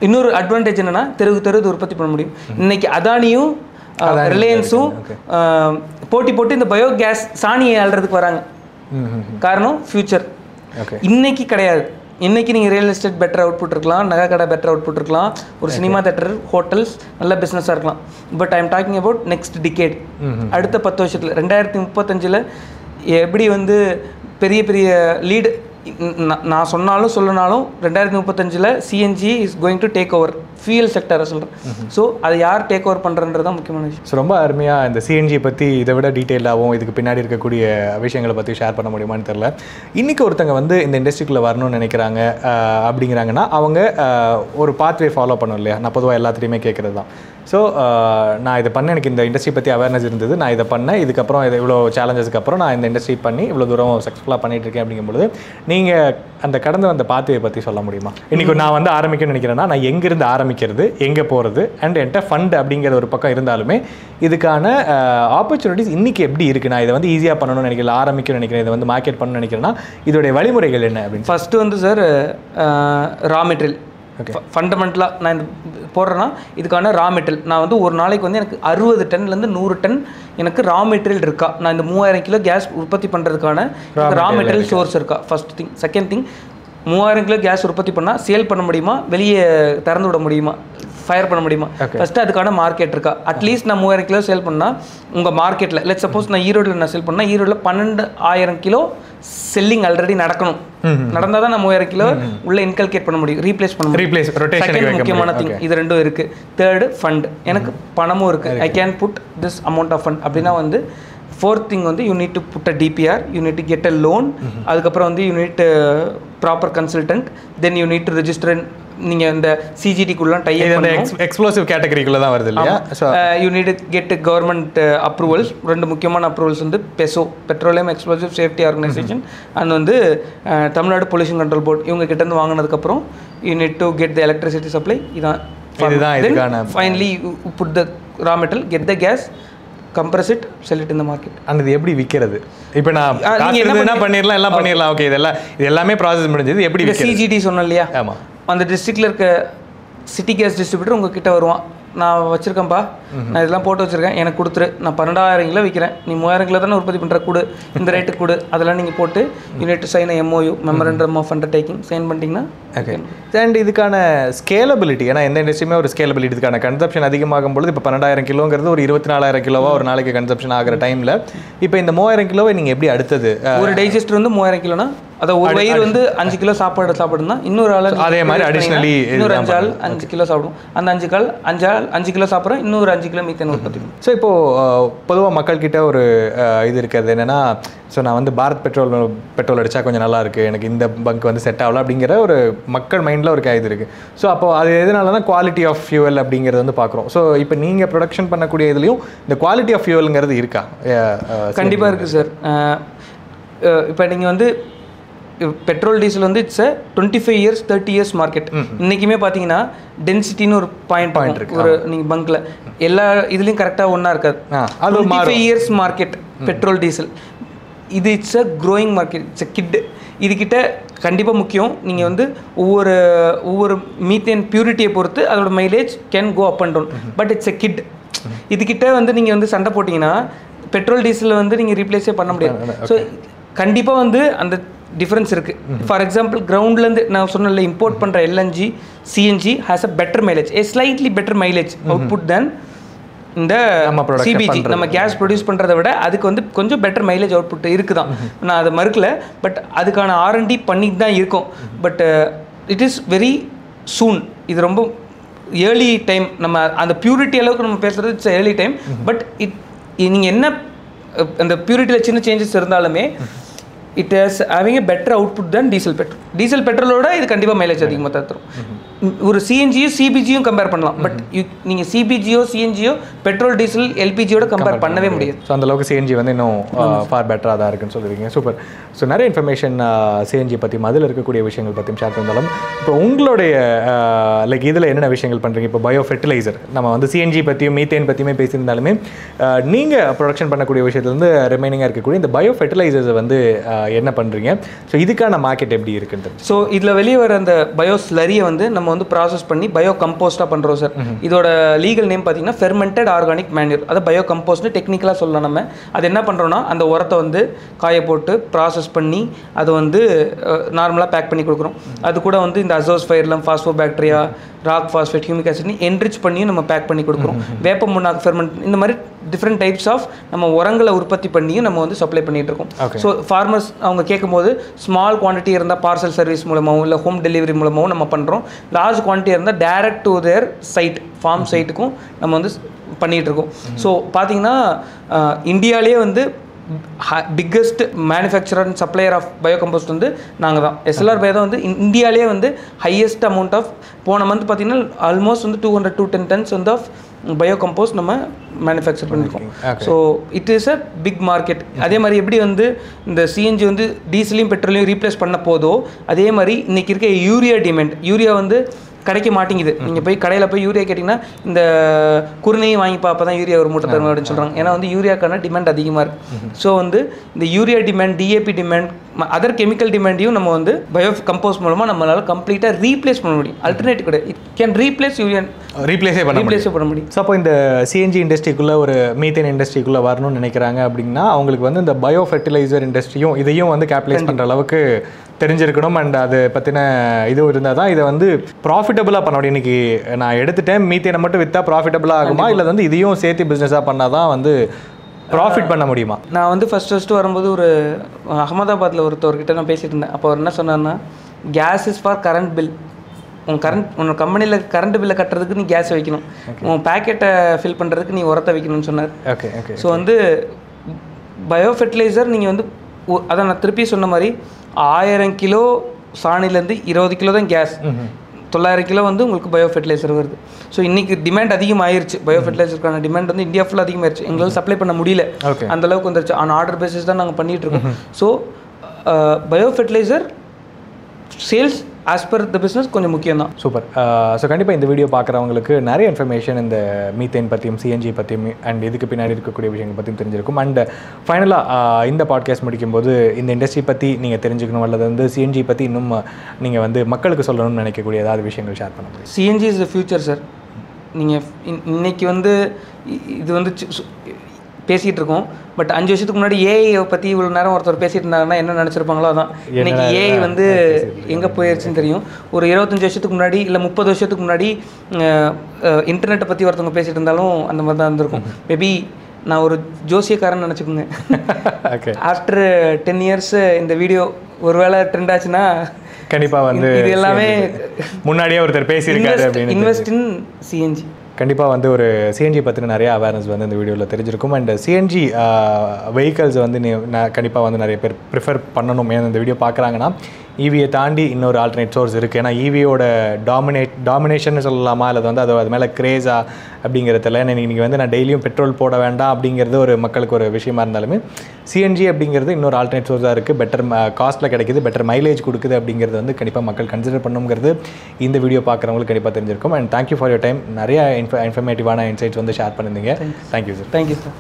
இன்னொரு அட்வான்டேஜ் என்னன்னா தெருவுக்கு உற்பத்தி பண்ண முடியும். இன்னைக்கு அதானியும் ரிலையன்ஸும் போட்டி போட்டு இந்த பயோகேஸ் சாணியை அள்ளுறதுக்கு வராங்க. காரணம் ஃபியூச்சர். இன்னைக்கு கிடையாது. இன்றைக்கி நீங்கள் ரியல் எஸ்டேட் பெட்டர் அவுட்புட் இருக்கலாம், நகை கடை பெட்டர் அவுட்புட் இருக்கலாம், ஒரு சினிமா தேட்டர், ஹோட்டல்ஸ் நல்ல பிஸ்னஸாக இருக்கலாம். But I am talking about next decade, அடுத்த 10 வருஷத்தில் 2035 எப்படி வந்து பெரிய பெரிய லீடு நான் சொன்னாலும் சொல்லனாலும் 2035 CNG is going to take over fuel செக்டரை சொல்கிறேன். ஸோ அதை யார் டேக் ஓவர் பண்ணுறன்றது தான் முக்கியமான விஷயம். ஸோ ரொம்ப அருமையாக இந்த சிஎன்ஜி பற்றி இதை விட டீட்டெயிலாகவும் இதுக்கு பின்னாடி இருக்கக்கூடிய விஷயங்களை பற்றி ஷேர் பண்ண முடியுமான்னு தெரில. இன்றைக்கி ஒருத்தங்க வந்து இந்த இண்டஸ்ட்ரிக்குள்ளே வரணும்னு நினைக்கிறாங்க அப்படிங்கிறாங்கன்னா அவங்க ஒரு பாத்வே ஃபாலோ பண்ணணும் இல்லையா? நான் பொதுவாக எல்லாத்துலேயுமே கேட்குறது தான். ஸோ நான் இதை பண்ண எனக்கு இந்த இண்டஸ்ட்ரி பற்றி அவேர்னஸ் இருந்தது, நான் இதை பண்ணேன், இதுக்கப்புறம் இது இவ்வளோ சேலஞ்சஸ்க்கு அப்புறம் நான் இந்த இண்டஸ்ட்ரி பண்ணி இவ்வளோ தூரம் சக்ஸஸ்ஃபுல்லாக பண்ணிகிட்ருக்கேன் அப்படிங்கும்போது நீங்கள் அந்த கடந்து வந்த பாத்வே பற்றி சொல்ல முடியுமா? இன்றைக்கி நான் வந்து ஆரம்பிக்கணும்னு நினைக்கிறேன்னா நான் எங்கேருந்து ஆரம்பிக்கிறது, எங்கே போகிறது, அண்ட் என்கிட்ட ஃபண்ட் அப்படிங்கிற ஒரு பக்கம் இருந்தாலுமே இதுக்கான ஆப்பர்ச்சுனிட்டிஸ் இன்றைக்கி எப்படி இருக்குது? நான் இதை வந்து ஈஸியாக பண்ணணும்னு நினைக்கிறேன், ஆரம்பிக்கணும்னு நினைக்கிறேன், இதை வந்து மார்க்கெட் பண்ணணும்னு நினைக்கிறேன்னா இதோடைய வழிமுறைகள் என்ன அப்படின்னு? ஃபஸ்ட்டு வந்து சார் ரா மெட்டீரியல் ஃபண்டமெண்டலாக நான் இந்த போடுறேன்னா இதுக்கான ரா மெட்டீரியல் நான் வந்து ஒரு நாளைக்கு வந்து எனக்கு 60 டன்லேருந்து 100 டன் எனக்கு ரா மெட்டீரியல் இருக்கா, நான் இந்த 3000 கிலோ கேஸ் உற்பத்தி பண்ணுறதுக்கான ரா மெட்டீரியல் சோர்ஸ் இருக்கா, first thing. Second thing, 3000 kilo gas உற்பத்தி பண்ணால் சேல் பண்ண முடியுமா, வெளியே திறந்து விட முடியுமா, ஃபயர் பண்ண முடியுமா, ஃபஸ்ட்டு அதுக்கான மார்க்கெட் இருக்கா. அட்லீஸ்ட் நான் 3000 கிலோ சேல் பண்ணால் உங்கள் மார்க்கெட்டில் லெட் சப்போஸ் நான் ஈரோடில் நான் சேல் பண்ணால் ஈரோடில் 12,000 கிலோ செல்லிங் ஆல்ரெடி நடக்கணும். நடந்தால் தான் நான் 3000 கிலோ உள்ள இன்கல்கேட் பண்ண முடியும், ரீப்ளேஸ் பண்ண முடியும். செகண்ட் முக்கியமான திங் இது ரெண்டும் இருக்குது. தேர்டு ஃபண்ட், எனக்கு பணமும் இருக்குது, I can put this amount of fund அப்படின்னா வந்து. ஃபோர்த் திங் வந்து you need to put a DPR, you need to get a loan, அதுக்கப்புறம் வந்து you need proper consultant, then you need to register. நீங்கள் இந்த சிஜிடிக்குள்ளலாம் எக்ஸ்ப்ளோசிவ் கேட்டகரிக்குள்ளே தான் வருது இல்லையா? You need get government approvals. 2 முக்கியமான அப்ரூவல்ஸ் வந்து PESO, petroleum explosive safety organisation, and வந்து தமிழ்நாடு பொல்யூஷன் கண்ட்ரோல் போர்டு. இவங்க கிட்டேருந்து வாங்கினதுக்கப்புறம் you need to get the electricity supply. இதுதான் finally put the raw metal, get the gas, compress it, sell it in the market. And இது எப்படி விற்கிறது? இப்போ நான் என்ன பண்ணிடலாம், எல்லாம் பண்ணிடலாம், ஓகே, இது எல்லாமே ப்ராசஸ் முடிஞ்சது, எப்படி சிஜிடி சொன்னோம் இல்லையா? ஆமாம். அந்த டிஸ்ட்ரிக்டில் இருக்க சிட்டி கேஸ் டிஸ்ட்ரிபியூட்டர் உங்ககிட்ட வருவான், நான் வச்சுருக்கேன்ப்பா, நான் இதெல்லாம் போட்டு வச்சுருக்கேன், எனக்கு கொடுத்துரு, நான் 12,000 கிலோ விற்கிறேன், நீ 3000 கிலோ தானே உற்பத்தி பண்ணுற, கொடு, இந்த ரேட்டுக்கு கொடு, அதெல்லாம் நீங்கள் போட்டு unit sign MOU, memorandum of undertaking sign பண்ணிட்டீங்கன்னா. ஓகே. அண்ட் இதுக்கான ஸ்கேலபிலிட்டி, ஏன்னா எந்த இண்டஸ்ட்ரியுமே ஒரு ஸ்கேலபிலிட்டி, இதுக்கான கன்சப்ஷன் அதிகமாகும் பொழுது இப்போ 12,000 கிலோங்கிறது ஒரு 24,000 கிலோவாக ஒரு நாளைக்கு கன்சப்ஷன் ஆகிற டைமில் இப்போ இந்த 3000 கிலோவை நீங்கள் எப்படி அடுத்தது? ஒரு டைஜஸ்டர் வந்து 3000 கிலோனா அதான் ஒரு வயிறு வந்து 5 கிலோ சாப்பிடுனா இன்னொரு ஆள் அதே மாதிரி அடிஷ்னலி இன்னொரு 5 ஆள் 5 கிலோ சாப்பிடும். அந்த 5 கிலோ சாப்பிட்றோம், இன்னொரு 5 கிலோ மீத்தேன் உற்பத்தி. ஸோ இப்போது பொதுவாக மக்கள்கிட்ட ஒரு இது இருக்கிறது என்னென்னா, ஸோ நான் வந்து பாரத் பெட்ரோல் அடித்தா கொஞ்சம் நல்லா இருக்குது, எனக்கு இந்த பங்க் வந்து செட் ஆகலாம் அப்படிங்கிற ஒரு மக்கள் மைண்டில் ஒரு இது இருக்குது. ஸோ அப்போது அது எதனால தான் குவாலிட்டி ஆஃப் ஃபியூவல் அப்படிங்கிறது வந்து பார்க்குறோம். ஸோ இப்போ நீங்கள் ப்ரொடக்ஷன் பண்ணக்கூடிய இதுலேயும் இந்த குவாலிட்டி ஆஃப் ஃபியூவலுங்கிறது இருக்கா? கண்டிப்பாக இருக்குது சார். இப்போ நீங்கள் வந்து பெட்ரோல் டீசல் வந்து இட்ஸ் 25 இயர்ஸ் 30 இயர்ஸ் மார்க்கெட். இன்றைக்குமே பார்த்தீங்கன்னா டென்சிட்டின்னு ஒரு பாயிண்ட் இருக்கு ஒரு நீங்கள் பங்க்கில் எல்லா இதுலேயும் கரெக்டாக ஒன்றா இருக்காது. 25 இயர்ஸ் மார்க்கெட் பெட்ரோல் டீசல். இது it's a growing market, it's a kit. இதுக்கிட்ட கண்டிப்பாக முக்கியம், நீங்கள் வந்து ஒவ்வொரு மீத்தேன் பியூரிட்டியை பொறுத்து அதோட mileage can go up and down, but it's a kit. இதுக்கிட்ட வந்து நீங்கள் வந்து சண்டை போட்டிங்கன்னா பெட்ரோல் டீசலில் வந்து நீங்கள் ரீப்ளேஸே பண்ண முடியாது. ஸோ கண்டிப்பாக வந்து அந்த டிஃப்ரென்ஸ் இருக்குது. ஃபார் எக்ஸாம்பிள் கிரவுண்ட்லேருந்து நான் சொன்னல இம்போர்ட் பண்ணுற LNG CNG has a better mileage, a slightly better mileage output then இந்த சிபிஜி. நம்ம கேஸ் ப்ரொடியூஸ் பண்ணுறதை விட அதுக்கு வந்து கொஞ்சம் பெட்டர் மைலேஜ் அவுட்புட் இருக்குதான், நான் அதை மறுக்கல. பட் அதுக்கான R&D பண்ணிட்டு தான் இருக்கும். But it is very soon. இது ரொம்ப ஏர்லி டைம். நம்ம அந்த பியூரிட்டி அளவுக்கு நம்ம பேசுகிறது இட்ஸ் ஏர்லி டைம். பட் நீங்கள் என்ன அந்த பியூரிட்டியில் சின்ன சேஞ்சஸ் இருந்தாலுமே it is having a better output then diesel பெட்ரோலோட இது கண்டிப்பாக மைலேஜ் அதிகமாக தான் தரும். ஒரு சிஎன்ஜியும் சிபிஜியும் கம்பேர் பண்ணலாம், பட் நீங்கள் சிபிஜியோ சிஎன்ஜியோ பெட்ரோல் டீசல் எல்பிஜியோட கம்பேர் பண்ணவே முடியாது. ஸோ அந்தளவுக்கு சிஎன்ஜி வந்து இன்னும் ஃபார் பெட்டராக தான் இருக்குன்னு சொல்லுவீங்க. சூப்பர். ஸோ நிறைய இன்ஃபர்மேஷன் சிஎன்ஜி பற்றியும் அதில் இருக்கக்கூடிய விஷயங்கள் பற்றியும் ஷேர் பண்ணாலும், இப்போ உங்களுடைய லைக் இதில் என்னென்ன விஷயங்கள் பண்ணுறீங்க? இப்போ பயோ ஃபெர்டிலைசர் நம்ம வந்து சிஎன்ஜி பற்றியும் மீத்தேன் பற்றியுமே பேசியிருந்தாலுமே நீங்கள் ப்ரொடக்ஷன் பண்ணக்கூடிய விஷயத்துலேருந்து ரிமைனிங்காக இருக்கக்கூடிய இந்த பயோ ஃபெர்டிலைசர்ஸை வந்து என்ன பண்ணுறீங்க? ஸோ இதுக்கான மார்க்கெட் எப்படி இருக்குன்றது. ஸோ இதில் வெளியே வர அந்த பயோ ஸ்லரியை வந்து நம்ம நம்ம வந்து ப்ராசஸ் பண்ணி பயோ கம்போஸ்ட்டாக பண்ணுறோம் சார். இதோட லீகல் நேம் பார்த்தீங்கன்னா ஃபெர்மெண்டட் ஆர்கானிக் மேன்யூர். அதை பயோ கம்போஸ்ட்னு டெக்னிக்கலாக சொல்லலாம். நம்ம அது என்ன பண்ணுறோன்னா அந்த உரத்தை வந்து காய போட்டு ப்ராசஸ் பண்ணி அதை வந்து நார்மலாக பேக் பண்ணி கொடுக்குறோம். அது கூட வந்து இந்த azospirillum, phosphobacteria, rock phosphate, humic ஆசிட்னு என்ரிச் பண்ணியும் நம்ம பேக் பண்ணி கொடுக்குறோம். வேப்ப முன்னாக்கு ஃபெர்மெண்ட், இந்த மாதிரி டிஃப்ரெண்ட் டைப்ஸ் ஆஃப் நம்ம உரங்களை உற்பத்தி பண்ணியும் நம்ம வந்து சப்ளை பண்ணிகிட்டு இருக்கோம். ஸோ ஃபார்மர்ஸ் அவங்க கேட்கும்போது ஸ்மால் குவான்டிட்டி இருந்தால் பார்சல் சர்வீஸ் மூலமாகவும் இல்லை ஹோம் டெலிவரி மூலமாகவும் நம்ம பண்ணுறோம். லார்ஜ் குவான்டிட்டி இருந்தால் direct to their side, farm சைட்டுக்கும் நம்ம வந்து பண்ணிகிட்டு இருக்கோம். ஸோ பார்த்தீங்கன்னா இந்தியாவிலே வந்து biggest manufacturer and supplier of biocompost வந்து நாங்கள் தான். எஸ்எல்ஆர் பயோ தான் வந்து இந்தியாவிலே வந்து ஹையஸ்ட் அமௌண்ட் ஆஃப், போன மந்த் பார்த்தீங்கன்னா ஆல்மோஸ்ட் வந்து 200 to 10 tons வந்து ஆஃப் பயோ கம்போஸ்ட் நம்ம மேனுஃபேக்சர் பண்ணியிருக்கோம். So it is a big market. அதே மாதிரி எப்படி வந்து இந்த சிஎன்ஜி வந்து டீசலையும் பெட்ரோலையும் ரீப்ளேஸ் பண்ண போதோ அதே மாதிரி இன்றைக்கி இருக்க யூரியா டிமாண்ட், யூரியா வந்து கிடைக்க மாட்டேங்குது. நீங்கள் போய் கடையில் போய் யூரியா கேட்டிங்கன்னா இந்த குருணையும் வாங்கிப்பா அப்போ தான் யூரியா ஒரு மூட்டை தரும் அப்படின்னு சொல்கிறாங்க. ஏன்னா வந்து யூரியாக்கான டிமாண்ட் அதிகமாக இருக்குது. ஸோ வந்து இந்த urea demand, DAP demand, other chemical டிமாண்டையும் நம்ம வந்து பயோ கம்போஸ்ட் மூலமாக நம்மளால் கம்ப்ளீட்டாக ரீப்ளேஸ் பண்ண முடியும். அல்டர்னேட்டிவ் கிடையாது. இட் கேன் ரீப்ளேஸ் யூரியா, ரீப்ளேஸே பண்ண முடியும். ஸோ அப்போ இந்த சிஎன்ஜி இண்டஸ்ட்ரிக்குள்ளே ஒரு மீத்தேன் இண்டஸ்ட்ரிக்குள்ளே வரணும்னு நினைக்கிறாங்க அப்படின்னா அவங்களுக்கு வந்து இந்த பயோ ஃபெர்டிலைசர் இண்டஸ்ட்ரியும் இதையும் வந்து கேபிட்டலைஸ் பண்ணுற அளவுக்கு தெரிஞ்சிருக்கணும். அண்ட் அது பற்றின இது இருந்தால் தான் இதை வந்து ப்ராஃபிட்டபுளாக பண்ண முடியும். இன்றைக்கி நான் எடுத்துட்டேன், மீத்தேனை மட்டும் விற்றா ப்ராஃபிட்டபுளாக ஆகுமா, இல்லை வந்து இதையும் சேர்த்து பிஸ்னஸாக பண்ணால் தான் வந்து ப்ராஃபிட் பண்ண முடியுமா? நான் வந்து ஃபஸ்ட்டு வரும்போது ஒரு அகமதாபாத்தில் ஒருத்தவர்கிட்ட நான் பேசிகிட்டு இருந்தேன். அப்போ அவர் என்ன சொன்னார்னா, gas is for current bill. உன்னோட கம்பெனியில் கரண்ட் பில்லை கட்டுறதுக்கு நீ கேஸ் வைக்கணும், உன் பேக்கெட்டை ஃபில் பண்ணுறதுக்கு நீ உரத்தை வைக்கணும்னு சொன்னார். Okay okay. ஸோ வந்து பயோ ஃபெர்டிலைசர் நீங்கள் வந்து அதை நான் திருப்பி சொன்ன மாதிரி 1000 கிலோ சாணிலேருந்து 20 கிலோ தான் கேஸ், 900 கிலோ வந்து உங்களுக்கு பயோ ஃபெர்டிலைசர் வருது. ஸோ இன்றைக்கி டிமாண்ட் அதிகமாகிருச்சு. பயோ ஃபெர்டிலைசருக்கான டிமாண்ட் வந்து இந்தியா ஃபுல்லாக அதிகமாகிருச்சு. எங்களால் சப்ளை பண்ண முடியல, அந்தளவுக்கு வந்துருச்சு. ஆன் ஆர்டர் பேசிஸ் தான் நாங்கள் பண்ணிகிட்ருக்கோம். So bio fertiliser sales as per the business கொஞ்சம் முக்கியம் தான். சூப்பர். ஸோ கண்டிப்பாக இந்த வீடியோ பார்க்குறவங்களுக்கு நிறைய இன்ஃபர்மேஷன் இந்த மீத்தேன் பற்றியும் சிஎன்ஜி பற்றியும் அண்ட் இதுக்கு பின்னாடி இருக்கக்கூடிய விஷயங்கள் பற்றியும் தெரிஞ்சிருக்கும். அண்ட் ஃபைனலாக இந்த பாட்காஸ்ட் முடிக்கும்போது இந்த இண்டஸ்ட்ரி பற்றி நீங்கள் தெரிஞ்சுக்கணும் அல்லது வந்து சிஎன்ஜி பற்றி இன்னும் நீங்கள் வந்து மக்களுக்கு சொல்லணும்னு நினைக்கக்கூடிய ஏதாவது விஷயங்கள் ஷேர் பண்ண முடியும்? CNG is the future sir. நீங்கள் இன்னைக்கு வந்து இது வந்து பேசிகிட்டு இருக்கோம். பட் 5 வருஷத்துக்கு முன்னாடி ஏஐ பற்றி இவ்வளோ நேரம் ஒருத்தர் பேசிகிட்டு இருந்தாங்கன்னா என்ன நினச்சிருப்பாங்களோ அதான். இன்றைக்கி ஏஐ வந்து எங்கே போயிடுச்சுன்னு தெரியும். ஒரு 25 வருஷத்துக்கு முன்னாடி இல்லை 30 வருஷத்துக்கு முன்னாடி இன்டர்நெட்டை பற்றி ஒருத்தவங்க பேசிகிட்டு இருந்தாலும் அந்த மாதிரி தான் இருந்திருக்கும். மேபி நான் ஒரு ஜோசியக்காரன் நினச்சிக்கோங்க. ஆஃப்டர் 10 years இந்த வீடியோ ஒருவேளை ட்ரெண்ட் ஆச்சுன்னா கண்டிப்பாக வந்து இது எல்லாமே முன்னாடியே ஒருத்தர் பேசியிருக்காரு அப்படின்னு. Invest in CNG. கண்டிப்பாக வந்து ஒரு சிஎன்ஜி பற்றின நிறைய அவேர்னஸ் வந்து இந்த வீடியோவில் தெரிஞ்சிருக்கும். அண்ட் சிஎன்ஜி வெஹிக்கல்ஸ் வந்து கண்டிப்பாக வந்து நிறைய பேர் ப்ரிஃபர் பண்ணணும். ஏன்னா இந்த வீடியோ பார்க்குறாங்கன்னா ஈவியை தாண்டி இன்னொரு ஆல்டர்னேட் சோர்ஸ் இருக்குது. ஏன்னா ஈவியோட டாமினேஷன் சொல்லலாமா, அல்லது வந்து அது மேலே கிரேஸா அப்படிங்கிறதுல இன்றைக்கி வந்து நான் டெய்லியும் பெட்ரோல் போட வேண்டாம் அப்படிங்கிறது ஒரு மக்களுக்கு ஒரு விஷயமா இருந்தாலுமே சிஎன்ஜி அப்படிங்கிறது இன்னொரு ஆல்டர்னேட் சோர்ஸாக இருக்குது. பெட்டர் காஸ்ட்டில் கிடைக்குது, பெட்டர் மைலேஜ் கொடுக்குது அப்படிங்கிறது வந்து கண்டிப்பாக மக்கள் கன்சிடர் பண்ணுங்கிறது இந்த வீடியோ பார்க்குறவங்களுக்கு கண்டிப்பாக தெரிஞ்சிருக்கும். And thank you for your time. நிறைய இன்ஃபர்மேட்டிவான இன்சைட்ஸ் வந்து ஷேர் பண்ணியிருந்தீங்க. Thank you sir. Thank you sir.